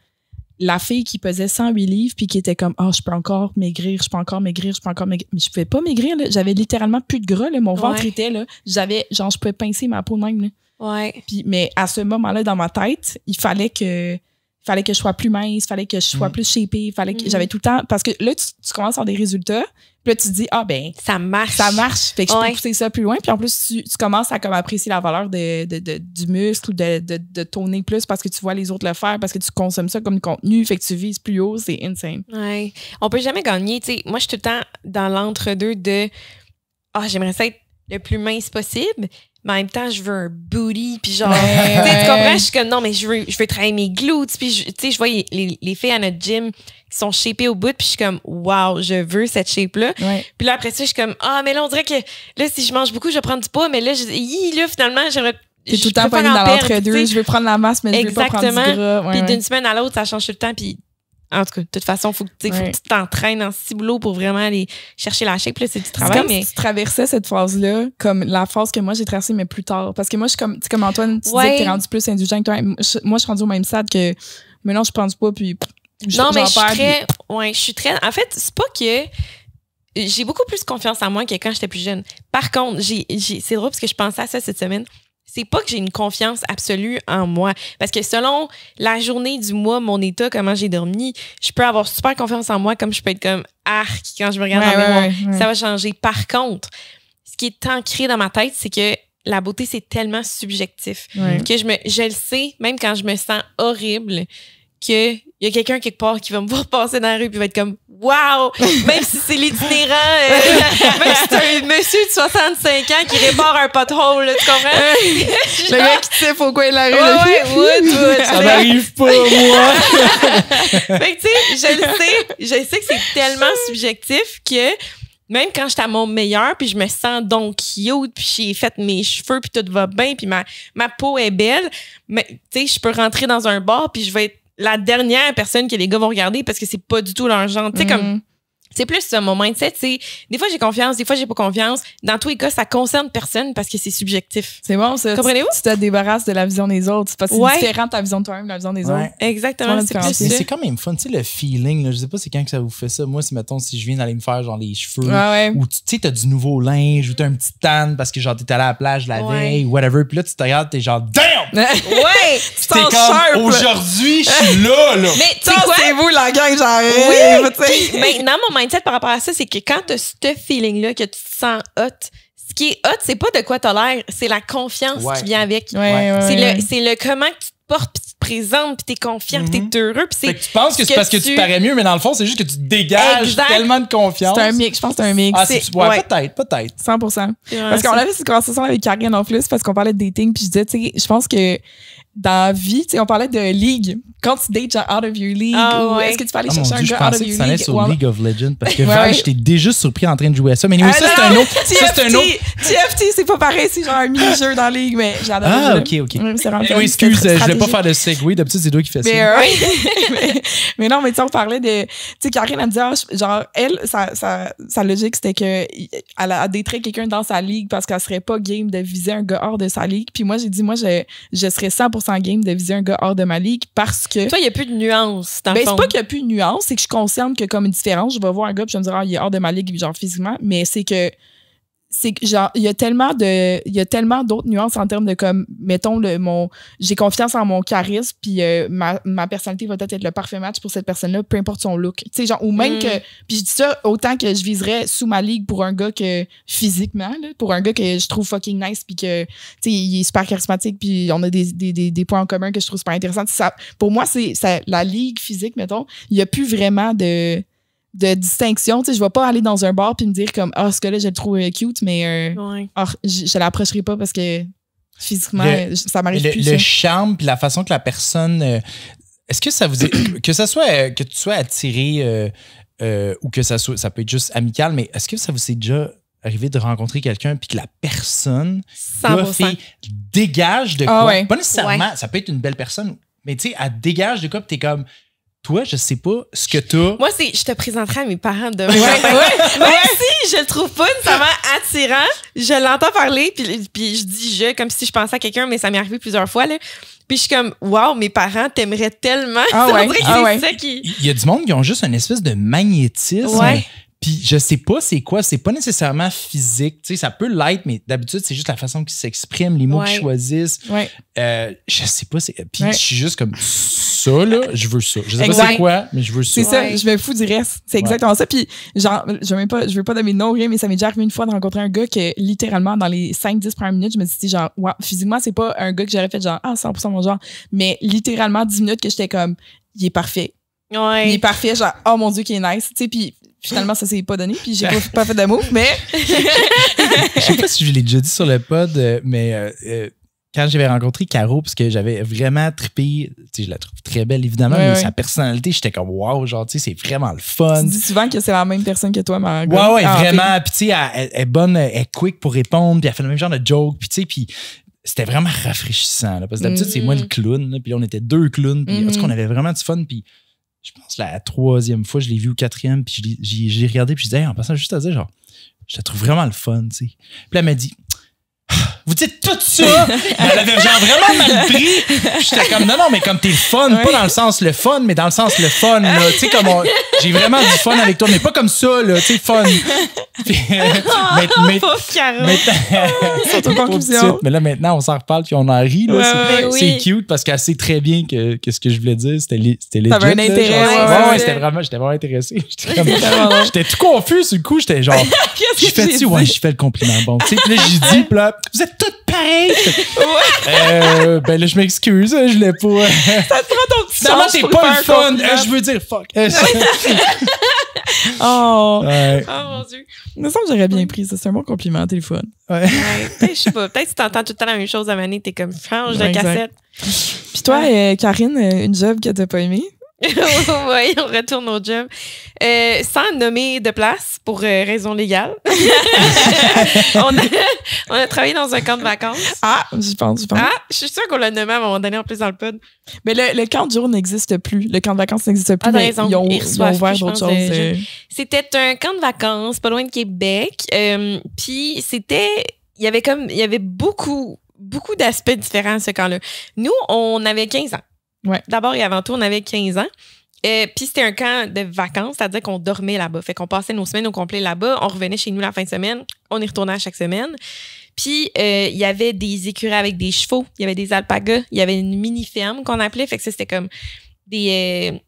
la fille qui pesait 108 livres puis qui était comme je peux encore maigrir. Mais je pouvais pas maigrir, là. J'avais littéralement plus de gras, là. Mon ventre Ouais. était là. Je pouvais pincer ma peau de même, là. Ouais. Puis, mais à ce moment-là, dans ma tête, il fallait que je sois plus mince, il fallait que je sois plus shapée, il fallait que j'avais tout le temps, parce que là, tu commences à avoir des résultats, puis là, tu te dis, Ça marche. ça marche, fait que je Ouais. peux pousser ça plus loin, puis en plus, tu commences à comme apprécier la valeur du muscle ou de tourner plus parce que tu vois les autres le faire, parce que tu consommes ça comme contenu, fait que tu vises plus haut, c'est insane. Ouais. On peut jamais gagner. Tu sais, moi, je suis tout le temps dans l'entre-deux de j'aimerais ça être le plus mince possible, mais en même temps, je veux un booty, puis genre, Ouais, tu sais, ouais. tu comprends? Je suis comme, non, mais je veux travailler mes glutes, puis tu sais, je vois les filles à notre gym qui sont shapées au bout, puis je suis comme, wow, je veux cette shape-là. Ouais. Puis là, après ça, je suis comme, mais là, on dirait que là, si je mange beaucoup, je vais prendre du poids, mais là, là finalement, j'aimerais. T'es tout le temps je pas préfère dans en perdre, l'entre-deux, tu sais. je veux prendre la masse, mais je veux pas prendre du Exactement. gras. Ouais, Puis ouais. d'une semaine à l'autre, ça change tout le temps, puis en tout cas, de toute façon, faut que tu t'entraînes en ciboulot pour vraiment aller chercher la shape. Là, c'est du C'est travail, comme mais. si tu traversais cette phase-là comme la phase que moi j'ai traversée, mais plus tard. Parce que moi, je suis comme, tu sais, comme Antoine, tu disais que t'es rendu plus indulgent que toi. Moi, je suis rendue au même stade que maintenant, je prends du poids, puis Non, mais j'en perds, je suis très. En fait, c'est pas que. J'ai beaucoup plus confiance en moi que quand j'étais plus jeune. Par contre, c'est drôle parce que je pensais à ça cette semaine. C'est pas que j'ai une confiance absolue en moi. Parce que selon la journée du mois, mon état, comment j'ai dormi, je peux avoir super confiance en moi comme je peux être comme arc quand je me regarde dans le miroir. ouais. Ça va changer. Par contre, ce qui est ancré dans ma tête, c'est que la beauté, c'est tellement subjectif Ouais. que je le sais, même quand je me sens horrible, qu'il y a quelqu'un quelque part qui va me voir passer dans la rue puis va être comme wow! Même si c'est l'itinérant, même si c'est un monsieur de 65 ans qui répare un pothole, là, tu comprends? Le gars qui sait au coin de la rue. Ouais, Ça m'arrive pas, moi! Fait que, tu sais, je sais que c'est tellement subjectif que même quand j'étais à mon meilleur, puis je me sens donc cute, puis j'ai fait mes cheveux, puis tout va bien, puis ma peau est belle, mais tu sais, je peux rentrer dans un bar, puis je vais être la dernière personne que les gars vont regarder parce que c'est pas du tout leur genre. Tu sais, comme c'est plus ce mon mindset, c'est des fois j'ai confiance, des fois j'ai pas confiance. Dans tous les cas, ça concerne personne parce que c'est subjectif. C'est bon, ça. Comprenez-vous? Tu te débarrasses de la vision des autres. C'est parce que c'est Ouais. différent de ta vision de toi-même, la vision des Ouais. autres. Exactement, Ouais, c'est plus différence. Mais ça. c'est quand même fun, tu sais, le feeling. Là, je sais pas c'est quand que ça vous fait ça. Moi, c'est mettons, si je viens d'aller me faire genre les cheveux, Ouais. ou tu sais, t'as du nouveau linge, ou t'as un petit tan parce que genre t'es allé à la plage la Ouais. veille, ou whatever, puis là, tu te regardes, t'es genre damn! Ouais! Puis t'es comme aujourd'hui, je suis là! Mais tu sais quoi? C'est vous, la gang, Oui! j'arrive. tu sais. Maintenant, mon mindset par rapport à ça, c'est que quand t'as ce feeling-là, que tu te sens hot, ce qui est hot, c'est pas de quoi t'as l'air, c'est la confiance qui vient avec. C'est le comment que tu te portes, puis tu te présentes, puis t'es confiant, puis t'es heureux. Puis fait que tu penses que c'est parce que tu parais mieux, mais dans le fond, c'est juste que tu dégages tellement de confiance. C'est un mix, je pense que c'est un mix. Ah, peut-être. 100%. Parce qu'on avait cette conversation avec Karine en plus, parce qu'on parlait de dating, puis je disais, tu sais, je pense que dans la vie, tu sais, on parlait de ligue. Quand tu dates genre out of your league, est-ce que tu peux aller chercher un gars out of your league? Je pensais que ça allait sur League of Legends, parce que j'étais déjà surpris en train de jouer à ça. Mais anyway, ça, c'est un autre. TFT, c'est pas pareil, c'est genre un mini-jeu dans la ligue, mais j'adore. Ah, ok. Oui, excuse, je vais pas faire de segue. D'habitude, c'est toi qui fais ça. Mais non, mais tu sais, on parlait de. Tu sais, Karine, elle me dit, genre, elle, sa logique, c'était qu'elle a daterait quelqu'un dans sa ligue parce qu'elle serait pas game de viser un gars hors de sa ligue. Puis moi, j'ai dit, moi, je serais 100% game de viser un gars hors de ma ligue parce que. Toi, il n'y a plus de nuances. C'est pas qu'il n'y a plus de nuances, c'est que je suis consciente que comme une différence, je vais voir un gars puis je vais me dire, il est hors de ma ligue, genre physiquement, mais c'est que genre il y a tellement d'autres nuances en termes de comme mettons j'ai confiance en mon charisme puis ma personnalité va peut-être être le parfait match pour cette personne-là, peu importe son look, tu sais, genre, ou même que, puis je dis ça autant que je viserais sous ma ligue pour un gars que physiquement là, pour un gars que je trouve fucking nice puis que tu sais il est super charismatique puis on a des points en commun que je trouve super intéressants. Ça, pour moi c'est la ligue physique, mettons, il y a plus vraiment de distinction, tu sais, je vais pas aller dans un bar puis me dire comme ce gars-là je le trouve cute, mais je l'approcherai pas parce que physiquement ça m'arrive plus. Le charme puis la façon que la personne est-ce que ça vous que ça soit que tu sois attiré ou que ça peut être juste amical, mais est-ce que ça vous est déjà arrivé de rencontrer quelqu'un puis que la personne dégage de quoi? Pas nécessairement, ça peut être une belle personne, mais tu sais, elle dégage de quoi puis t'es comme toi, je sais pas ce que t'as. Moi, je te présenterai à mes parents demain. Même si je le trouve pas nécessairement attirant, je l'entends parler, puis je dis comme si je pensais à quelqu'un, mais ça m'est arrivé plusieurs fois, là. Puis je suis comme, wow, mes parents t'aimeraient tellement. C'est ça qui... Il y a du monde qui ont juste une espèce de magnétisme. Puis je sais pas c'est quoi, c'est pas nécessairement physique, tu sais, ça peut l'être, mais d'habitude c'est juste la façon qu'ils s'expriment, les mots qu'ils choisissent. Je sais pas, puis je suis juste comme ça là, je veux ça. Je sais pas c'est quoi, mais je veux ça. C'est ça, je me fous du reste. C'est exactement ça. Puis genre, je veux pas donner de nom rien, mais ça m'est déjà arrivé une fois de rencontrer un gars que littéralement dans les 5-10 premières minutes, je me suis dit genre, wow, physiquement c'est pas un gars que j'aurais fait genre 100% mon genre, mais littéralement 10 minutes que j'étais comme, il est parfait. Il est parfait, genre, oh mon Dieu, qui est nice, tu sais, puis finalement, ça s'est pas donné, puis j'ai pas fait de move, mais... Je sais pas si je l'ai déjà dit sur le pod, mais quand j'avais rencontré Caro, parce que j'avais vraiment trippé, tu sais, je la trouve très belle, évidemment, mais sa personnalité, j'étais comme, wow, genre, tu sais, c'est vraiment le fun. Tu dis souvent que c'est la même personne que toi, ma Ouais, vraiment, puis tu sais, elle est bonne, elle est quick pour répondre, puis elle fait le même genre de joke, puis tu sais, puis c'était vraiment rafraîchissant, là, parce que d'habitude, c'est moi le clown, là, puis là, on était 2 clowns, puis en tout cas, on avait vraiment du fun, puis je pense la 3e fois, je l'ai vu au 4e, puis j'ai regardé, puis je disais, en passant juste à dire, genre, je la trouve vraiment le fun, tu sais. Puis là, elle m'a dit, vous dites tout ça, elle avait genre vraiment mal pris. J'étais comme, non, mais comme t'es le fun, pas dans le sens le fun, mais dans le sens le fun, là. Tu sais, comme j'ai vraiment du fun avec toi, mais pas comme ça, là, tu sais, fun. Puis, pauvre Caro. Mais là, maintenant, on s'en reparle, puis on en rit, là. C'est cute parce qu'elle sait très bien que ce que je voulais dire, c'était legit. T'avais un intérêt. J'étais vraiment intéressé. J'étais tout confus, sur le coup, j'étais genre, j'ai fait ça, j'ai fait le compliment. Bon, tu sais, puis là, j'ai dit, puis là, vous êtes toutes pareilles. Ben là, je m'excuse, je l'ai pas. Ça te prend ton petit non, c'est pas le fun. Je veux dire fuck. Oh mon Dieu. Il me semble que j'aurais bien pris ça. C'est un bon compliment, t'es le fun. Je sais pas. Peut-être que tu entends tout le temps la même chose à Mané, t'es comme change de cassette. Puis toi, Karine, une job que t'as pas aimée? Oui, on retourne au job. Sans nommer de place pour raison légale. on a travaillé dans un camp de vacances. Ah, j'y pense. Ah, je suis sûre qu'on l'a nommé à un moment donné en plus dans le pod. Mais le camp de jour n'existe plus. Le camp de vacances n'existe plus. Mais ils ont ouvert d'autres choses. C'était un camp de vacances pas loin de Québec. Puis il y avait beaucoup d'aspects différents à ce camp-là. Nous, on avait 15 ans. Ouais. D'abord et avant tout, on avait 15 ans. Puis c'était un camp de vacances, c'est-à-dire qu'on dormait là-bas. Fait qu'on passait nos semaines au complet là-bas. On revenait chez nous la fin de semaine. On y retournait à chaque semaine. Puis il y avait des écureuils avec des chevaux. Il y avait des alpagas. Il y avait une mini-ferme qu'on appelait. Fait que ça, c'était comme des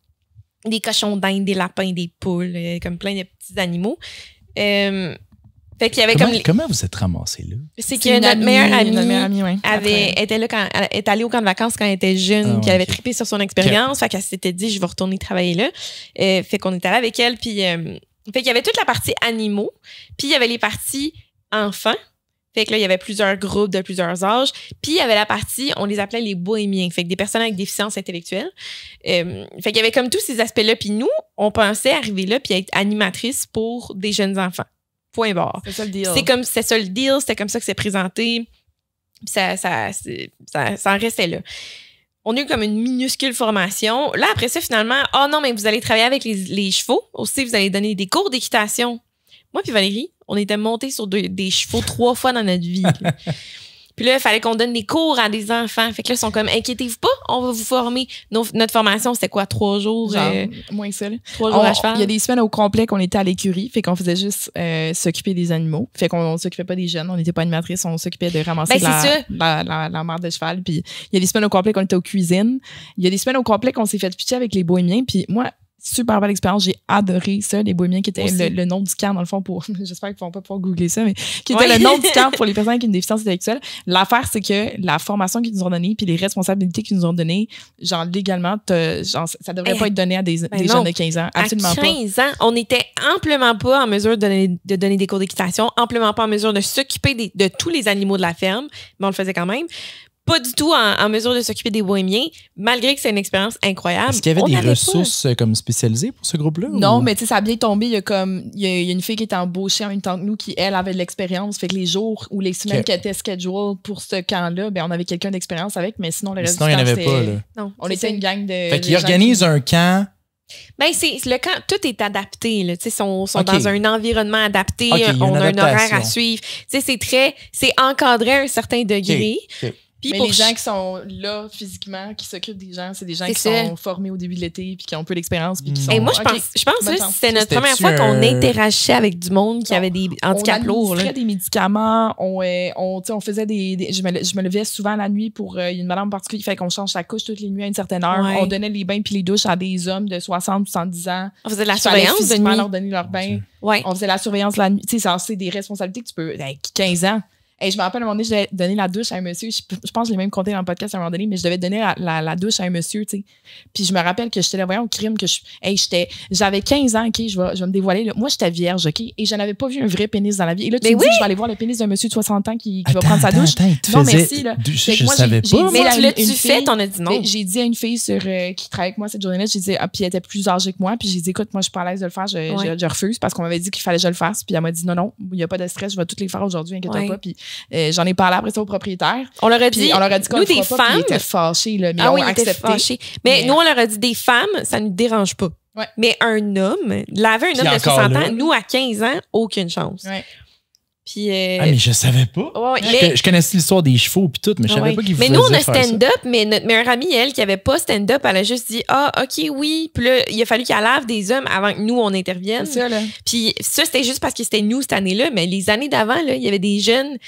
cochons d'Inde, des lapins, des poules, comme plein de petits animaux. Fait Fait qu'il y avait Comment vous êtes ramassés là? C'est que notre meilleure amie ouais, était là quand elle est allée au camp de vacances quand elle était jeune, puis elle avait trippé sur son expérience. Fait qu'elle s'était dit, je vais retourner travailler là. Fait qu'on est allé avec elle, puis fait qu'il y avait toute la partie animaux, puis il y avait les parties enfants. Fait que là, il y avait plusieurs groupes de plusieurs âges. Puis il y avait la partie, on les appelait les bohémiens, fait que des personnes avec déficience intellectuelle. Fait qu'il y avait comme tous ces aspects-là. Puis nous, on pensait arriver là puis être animatrice pour des jeunes enfants. Point barre. C'est ça le deal. C'était ça le deal, c'était comme ça que c'est présenté. Puis ça en restait là. On a eu comme une minuscule formation. Là, après ça, finalement, oh non, mais vous allez travailler avec les chevaux. Aussi, vous allez donner des cours d'équitation. Moi puis Valérie, on était montés sur des chevaux 3 fois dans notre vie. Puis là, il fallait qu'on donne des cours à des enfants. Fait que là, ils sont comme, inquiétez-vous pas, on va vous former. Notre formation, c'était quoi, 3 jours? Genre, moins que ça. 3 jours à cheval? Il y a des semaines au complet qu'on était à l'écurie. Fait qu'on faisait juste s'occuper des animaux. Fait qu'on s'occupait pas des jeunes. On n'était pas animatrice. On s'occupait de ramasser la marde de cheval. Puis il y a des semaines au complet qu'on était aux cuisines. Il y a des semaines au complet qu'on s'est fait pitcher avec les bohémiens. Puis moi, super belle expérience. J'ai adoré ça, les bohémiens, qui était le nom du camp, dans le fond, pour. J'espère qu'ils ne vont pas pouvoir googler ça, mais qui était le nom du camp pour les personnes avec une déficience intellectuelle. L'affaire, c'est que la formation qu'ils nous ont donnée, puis les responsabilités qu'ils nous ont données, genre, légalement, ça devrait pas être donné à des jeunes de 15 ans. Absolument pas. À 15 ans, on était amplement pas en mesure de donner des cours d'équitation, amplement pas en mesure de s'occuper de tous les animaux de la ferme, mais on le faisait quand même. Pas du tout en mesure de s'occuper des bohémiens, malgré que c'est une expérience incroyable. Est-ce qu'il y avait des ressources comme spécialisées pour ce groupe-là? Non, mais tu sais, ça a bien tombé. Il y a une fille qui était embauchée en même temps que nous qui, elle, avait de l'expérience. Fait que les jours ou les semaines qui étaient scheduled pour ce camp-là, ben, on avait quelqu'un d'expérience avec, mais sinon, le reste du temps, il n'y en avait pas, là. Non, on était une gang de. Fait qu'ils organisent un camp. Ben, c'est le camp, tout est adapté, là. Tu sais, sont dans un environnement adapté, on a un horaire à suivre. Tu sais, c'est encadré à un certain degré. Puis mais les gens qui sont là physiquement, qui s'occupent des gens, c'est des gens qui sont formés au début de l'été puis qui ont un peu d'expérience puis qui sont. Et moi, je pense que c'était notre première fois qu'on interagissait avec du monde qui avait des handicaps lourds. On administrait des médicaments, on faisait je me levais souvent la nuit pour une madame particulière, il fallait qu'on change sa couche toutes les nuits à une certaine heure. Ouais. On donnait les bains puis les douches à des hommes de 60 ou 70 ans. On faisait de la surveillance de nuit. Leur donner leur bain. Ouais. On faisait la surveillance la nuit. Tu sais, c'est des responsabilités que tu peux. 15 ans. Et je me rappelle, à un moment donné, je devais donner la douche à un monsieur. Je pense que je l'ai même compté dans le podcast à un moment donné, mais je devais donner la douche à un monsieur, tu sais. Puis je me rappelle que j'étais là, voyons, au crime, que j'avais 15 ans, OK, je vais me dévoiler. Là. Moi, j'étais vierge, OK, et je n'avais pas vu un vrai pénis dans la vie. Et là, tu me dis que je vais aller voir le pénis d'un monsieur de 60 ans qui va prendre sa douche. Non, merci, là. Je savais pas. Mais tu l'as-tu fait? T'en as dit non. J'ai dit à une fille qui travaille avec moi cette journée-là, j'ai dit, puis elle était plus âgée que moi, puis j'ai dit, écoute, moi, je suis pas à l'aise de le faire, je refuse, parce qu'on m'avait dit qu'il fallait que je le fasse. Puis elle m'a dit, non, il n'y a pas de stress, je vais toutes les faire aujourd'hui, inquiète-toi pas. Puis j'en ai parlé après ça au propriétaire. On leur a dit qu'on nous, des femmes. Ils étaient fâchés, là, mais ils ont accepté. Mais nous, on leur a dit des femmes, ça ne nous dérange pas. Ouais. Mais un homme, laver un homme de 60 ans, nous, à 15 ans, aucune chance. Ouais. Puis, mais je savais pas. Je connaissais l'histoire des chevaux puis tout, mais je savais pas qu'ils faisaient. Mais nous, on a stand-up, mais notre meilleure amie, elle, qui avait pas stand-up, elle a juste dit, OK, oui. Puis là, il a fallu qu'elle lave des hommes avant que nous, on intervienne. C'est ça, là. Puis ça, c'était juste parce que c'était nous cette année-là, mais les années d'avant, là, il y avait des jeunes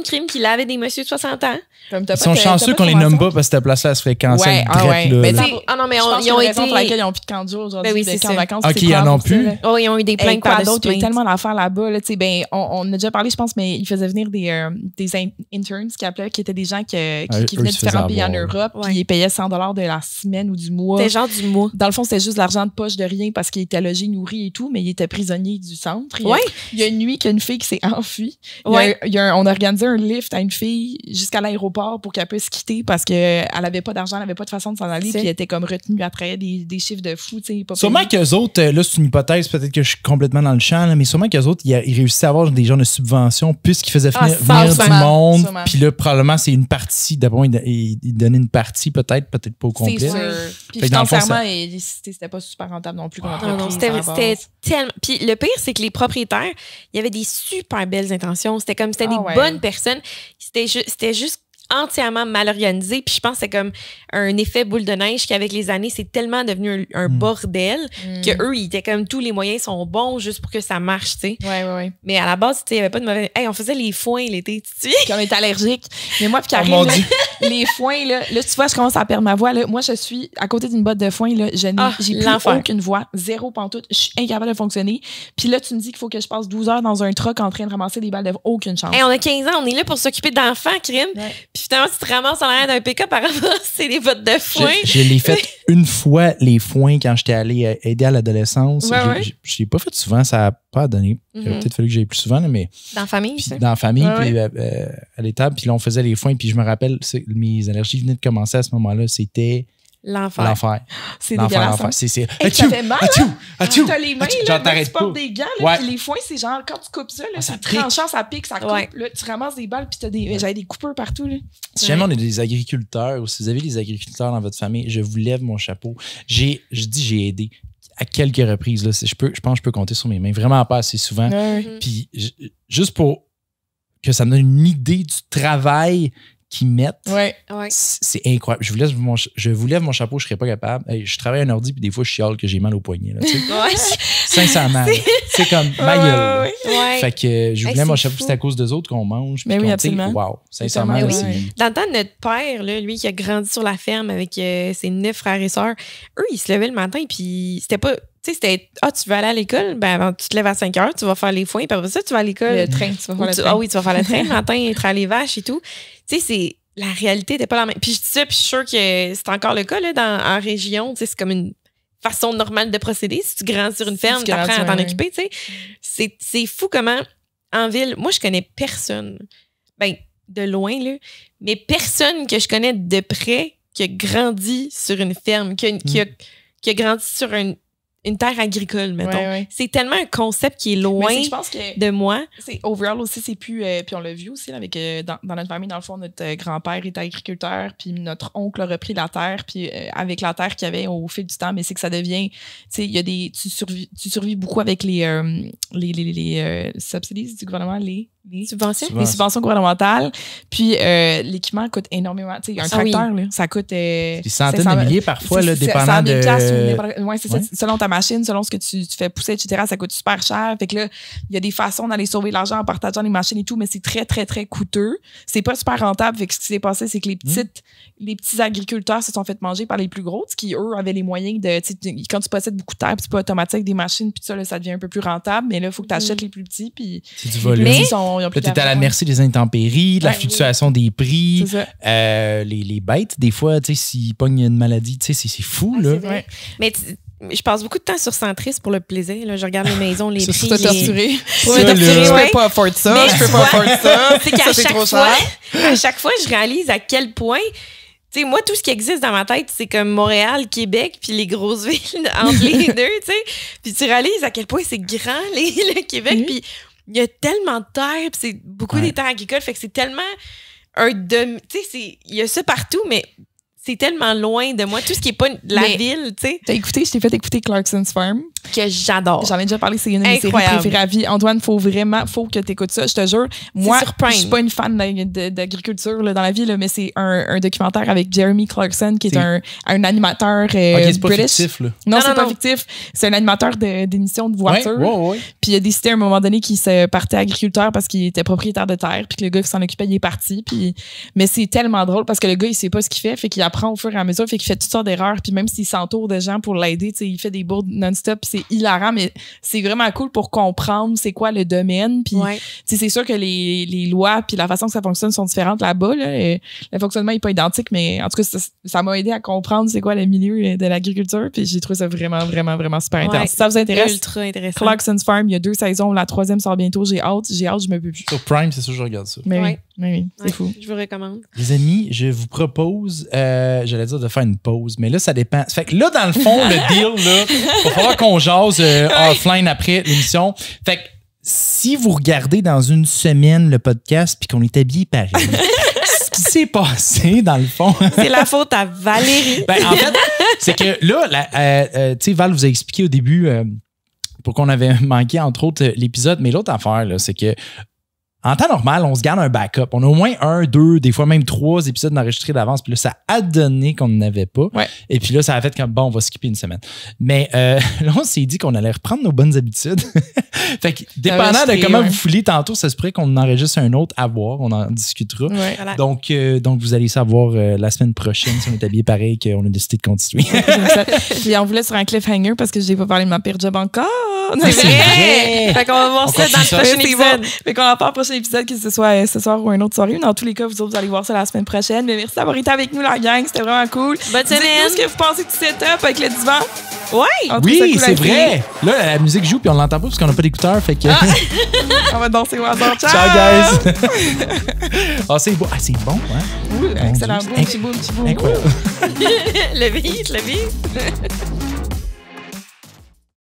crimes qui lavaient des messieurs de 60 ans. Ils sont chanceux qu'on les nomme pas parce que cette place-là se fréquentait. Mais non, mais ils ont été. Pour laquelle ils ont plus de camp de jour aujourd'hui, de camp de vacances. OK, ils en ont plus. Oh, ils ont eu des plaintes par d'autres. Il y a eu tellement d'affaires là-bas. Ben, on a déjà parlé, je pense, mais ils faisaient venir des interns qui appelaient, qui étaient des gens qui venaient de différents pays en Europe, puis ils payaient $100 de la semaine ou du mois. C'était genre du mois. Dans le fond, c'était juste de l'argent de poche de rien parce qu'ils étaient logés, nourris et tout, mais ils étaient prisonniers du centre. Il y a une nuit qu'il y a une fille qui s'est enfuie. On a organisé un lift à une fille jusqu'à l'aéroport pour qu'elle puisse quitter parce qu'elle avait pas d'argent, elle avait pas de façon de s'en aller, puis elle était comme retenue après des chiffres de fou. Sûrement qu'eux autres, là, c'est une hypothèse, peut-être que je suis complètement dans le champ, là, mais sûrement qu'eux autres, ils réussissaient à avoir des genres de subventions puisqu'ils faisaient venir du monde. Puis là, probablement, c'est une partie. D'abord, ils donnaient une partie, peut-être pas au complet. C'est sûr. Puis financièrement, c'était pas super rentable non plus. Non, c'était tellement. Puis le pire, c'est que les propriétaires, il y avait des super belles intentions. C'était des bonnes personnes. C'était juste entièrement mal organisé. Puis je pense que c'est comme un effet boule de neige qu'avec les années, c'est tellement devenu un bordel que eux, ils étaient comme tous les moyens sont bons juste pour que ça marche, tu sais. Ouais. Mais à la base, tu sais, il n'y avait pas de mauvais. Hey, on faisait les foins l'été, tu sais. Puis on est allergique. Mais moi, puis Oh Karine, mon là, Dieu. les foins, là, tu vois, je commence à perdre ma voix. Là. Moi, je suis à côté d'une botte de foin. Là, j'ai plus l'enfer. aucune voix. Zéro pantoute. Je suis incapable de fonctionner. Puis là, tu me dis qu'il faut que je passe 12 heures dans un truck en train de ramasser des balles de aucune chance. Hey, on a 15 ans, on est là pour s'occuper d'enfants, crime. Ouais. Puis finalement, tu te ramasses en arrière d'un pick-up à ramasser des bottes de foin. Je l'ai fait une fois, les foins, quand j'étais allé aider à l'adolescence. Ouais. Je l'ai pas fait souvent, ça n'a pas donné. Il aurait peut-être fallu que j'aille plus souvent, là, mais Dans la famille, puis ça. dans la famille, Ouais, puis à l'étable, puis là, on faisait les foins, puis je me rappelle, mes allergies venaient de commencer à ce moment-là, c'était L'enfer. l'enfer. C'est L'enfer, dégueulasse. l'enfer. hein. C'est Hey, Atchou! ça fait mal, Atchou! hein? Atchou! T'as les mains, Atchou! là, J'en là, tu t'arrête portes pas. des gants, là, Ouais. puis les foins, c'est genre, quand tu coupes ça, là, ça c'est pique. tranchant, ça pique, ça coupe. Ouais. Là, tu ramasses des balles, puis j'avais des coupeurs partout, là. Si jamais on est des agriculteurs ou si vous avez des agriculteurs dans votre famille, je vous lève mon chapeau. J'ai aidé à quelques reprises. Là. Je pense que je peux compter sur mes mains. Vraiment pas assez souvent. Puis juste pour que ça me donne une idée du travail qu'ils mettent, Ouais. c'est incroyable. Je vous lève mon chapeau, je serais pas capable. Hey, je travaille à un ordi puis des fois je chiale que j'ai mal au poignet. Là, tu sais. Ouais. Sincèrement. là. C'est comme ma gueule. là. Ouais. Fait que je vous Hey, lève mon c'est chapeau, fou. c'est à cause d'eux autres qu'on mange. Mais puis oui, qu'on, tu sais, absolument. wow. Sincèrement, là, Totalement, c'est. Dans le temps de notre père, là, lui qui a grandi sur la ferme avec ses 9 frères et sœurs, eux, ils se levaient le matin, puis c'était pas. Tu sais, c'était tu veux aller à l'école? Ben, avant, tu te lèves à 5 heures, tu vas faire les foins, puis après ça, tu vas à l'école. Le train, tu vas faire le train. Ah oui, tu vas faire le train le matin, être à les vaches et tout. Tu sais, c'est. La réalité n'était pas la même. Puis je dis ça, puis je suis sûre que c'est encore le cas là, en région. Tu sais, c'est comme une façon normale de procéder. Si tu grandis sur une ferme, tu apprends à t'en occuper. Tu sais. C'est fou comment, en ville, moi, je connais personne. Ben, de loin, là, mais personne que je connais de près qui a grandi sur une ferme, qui a grandi sur une terre agricole, mettons. Ouais. C'est tellement un concept qui est loin Mais je pense que de moi. c'est overall aussi, c'est plus. Puis on l'a vu aussi là, avec dans notre famille, dans le fond, notre grand-père était agriculteur, puis notre oncle a repris la terre, puis avec la terre qu'il y avait au fil du temps, mais c'est que ça devient. Tu sais, il y a des. Tu survis beaucoup avec les subsidies du gouvernement, les Subventions? les subventions gouvernementales. Puis l'équipement coûte énormément. Tu sais, un tracteur, là, ça coûte. Des centaines de milliers parfois, là, dépendant de. Oui, c'est ça. Selon ta machine, selon ce que tu fais pousser, etc., ça coûte super cher. Fait que là, il y a des façons d'aller sauver l'argent en partageant les machines et tout, mais c'est très, très, très coûteux. C'est pas super rentable. Fait que ce qui s'est passé, c'est que les petits agriculteurs se sont fait manger par les plus gros, qui, eux, avaient les moyens de. Quand tu possèdes beaucoup de terre, puis c'est pas automatique, des machines, puis ça, là, ça devient un peu plus rentable. Mais là, il faut que tu achètes les plus petits. Puis C'est du volume. Mais- ils ont plus Là, t'es à la d'argent. merci des intempéries, de la Ouais. fluctuation des prix. C'est ça. Les bêtes, des fois, tu sais, s'ils pognent une maladie, tu sais, c'est fou, là. C'est vrai. Mais je passe beaucoup de temps sur Centris pour le plaisir. Là. Je regarde les maisons, les Ça, prix. Te les- torturer. Pour Ça, me torturer, là. ouais. Je peux pas afford ça. Mais Je peux tu pas vois, afford ça. C'est qu'à Ça, c'est chaque trop fois, cher. à chaque fois, je réalise à quel point. Tu sais, moi, tout ce qui existe dans ma tête, c'est comme Montréal, Québec, puis les grosses villes entre les deux, tu sais. Puis tu réalises à quel point c'est grand, le Québec. Oui. Puis il y a tellement de terres, puis c'est beaucoup Ouais. des terres agricoles. Fait que c'est tellement un demi. Tu sais, il y a ça partout, mais c'est tellement loin de moi. Tout ce qui est pas de la Mais- ville, tu sais, Je t'ai fait écouter Clarkson's Farm. que j'adore. J'en ai déjà parlé, c'est une de mes séries Incroyable. préférées à vie. Antoine, faut que tu écoutes ça, je te jure. Moi, sur Prime. je suis pas une fan d'agriculture là, dans la vie, là, mais c'est un documentaire avec Jeremy Clarkson, qui est C'est- un animateur Ok, c'est pas British. fictif, là. Non, Non, c'est non, pas non. fictif. C'est un animateur d'émissions de Ouais, voitures. ouais. Puis il a décidé à un moment donné qu'il se partait agriculteur parce qu'il était propriétaire de terre, puis que le gars qui s'en occupait, il est parti. Puis... Mais c'est tellement drôle parce que le gars, il sait pas ce qu'il fait qu'il apprend au fur et à mesure, fait qu'il fait toutes sortes d'erreurs. Puis même s'il s'entoure de gens pour l'aider, tu sais, il fait des bourdes non-stop, puis c'est hilarant, mais c'est vraiment cool pour comprendre c'est quoi le domaine. Puis Ouais. tu sais, c'est sûr que les lois puis la façon que ça fonctionne sont différentes là-bas. Là, et le fonctionnement est pas identique, mais en tout cas, ça m'a aidé à comprendre c'est quoi le milieu de l'agriculture. Puis j'ai trouvé ça vraiment, vraiment, vraiment super intéressant. Ouais. Si ça vous intéresse, Ultra intéressant. Clarkson's Farm, il y a 2 saisons. La 3e sort bientôt. J'ai hâte, je me peux plus. Sur Prime, c'est sûr que je regarde ça. Mais Ouais. oui, c'est Ouais, fou. Je vous recommande. Les amis, je vous propose, j'allais dire de faire une pause, mais là, ça dépend. Fait que là, dans le fond, le deal, là, il va falloir qu'on jase offline après l'émission. Fait que si vous regardez dans une semaine le podcast puis qu'on est habillé pareil, ce qui s'est passé, dans le fond... C'est la faute à Valérie. Ben, en fait, c'est que là, tu sais, Val vous a expliqué au début pourquoi on avait manqué, entre autres, l'épisode, mais l'autre affaire, là, c'est que en temps normal, on se garde un backup. On a au moins 1, 2, des fois même 3 épisodes enregistrés d'avance. Puis là, ça a donné qu'on n'en avait pas. Ouais. Et puis là, ça a fait comme, bon, on va skipper une semaine. Mais là, on s'est dit qu'on allait reprendre nos bonnes habitudes. Fait que, dépendant de comment vous foulez tantôt, ça se pourrait qu'on en enregistre un autre à voir. On en discutera. Ouais. Voilà. Donc, vous allez savoir la semaine prochaine si on est habillé pareil qu'on a décidé de continuer. Puis on voulait sur un cliffhanger parce que je n'ai pas parlé de ma pire job encore. C'est vrai! Fait qu'on va voir On ça dans continue le ça. prochain C'est épisode. bon. Fait qu'on en parle au prochain épisode, que ce soit ce soir ou un autre soirée. Dans tous les cas, vous autres, vous allez voir ça la semaine prochaine. Mais merci d'avoir été avec nous, la gang. C'était vraiment cool. Bonne Dites-nous semaine! ce que vous pensez du setup avec le divan. Ouais! On trouve ça Oui, cool à c'est essayer. vrai. Là, la musique joue puis on l'entend pas parce qu'on n'a pas d'écouteurs. Fait que. On va danser au hasard. Ciao! Ciao, guys! Ah, c'est bon. Ah, c'est bon, hein? Ouh, excellent. Dieu, Boum, petit boum, petit boum. Incroyable. Le bise, le bise.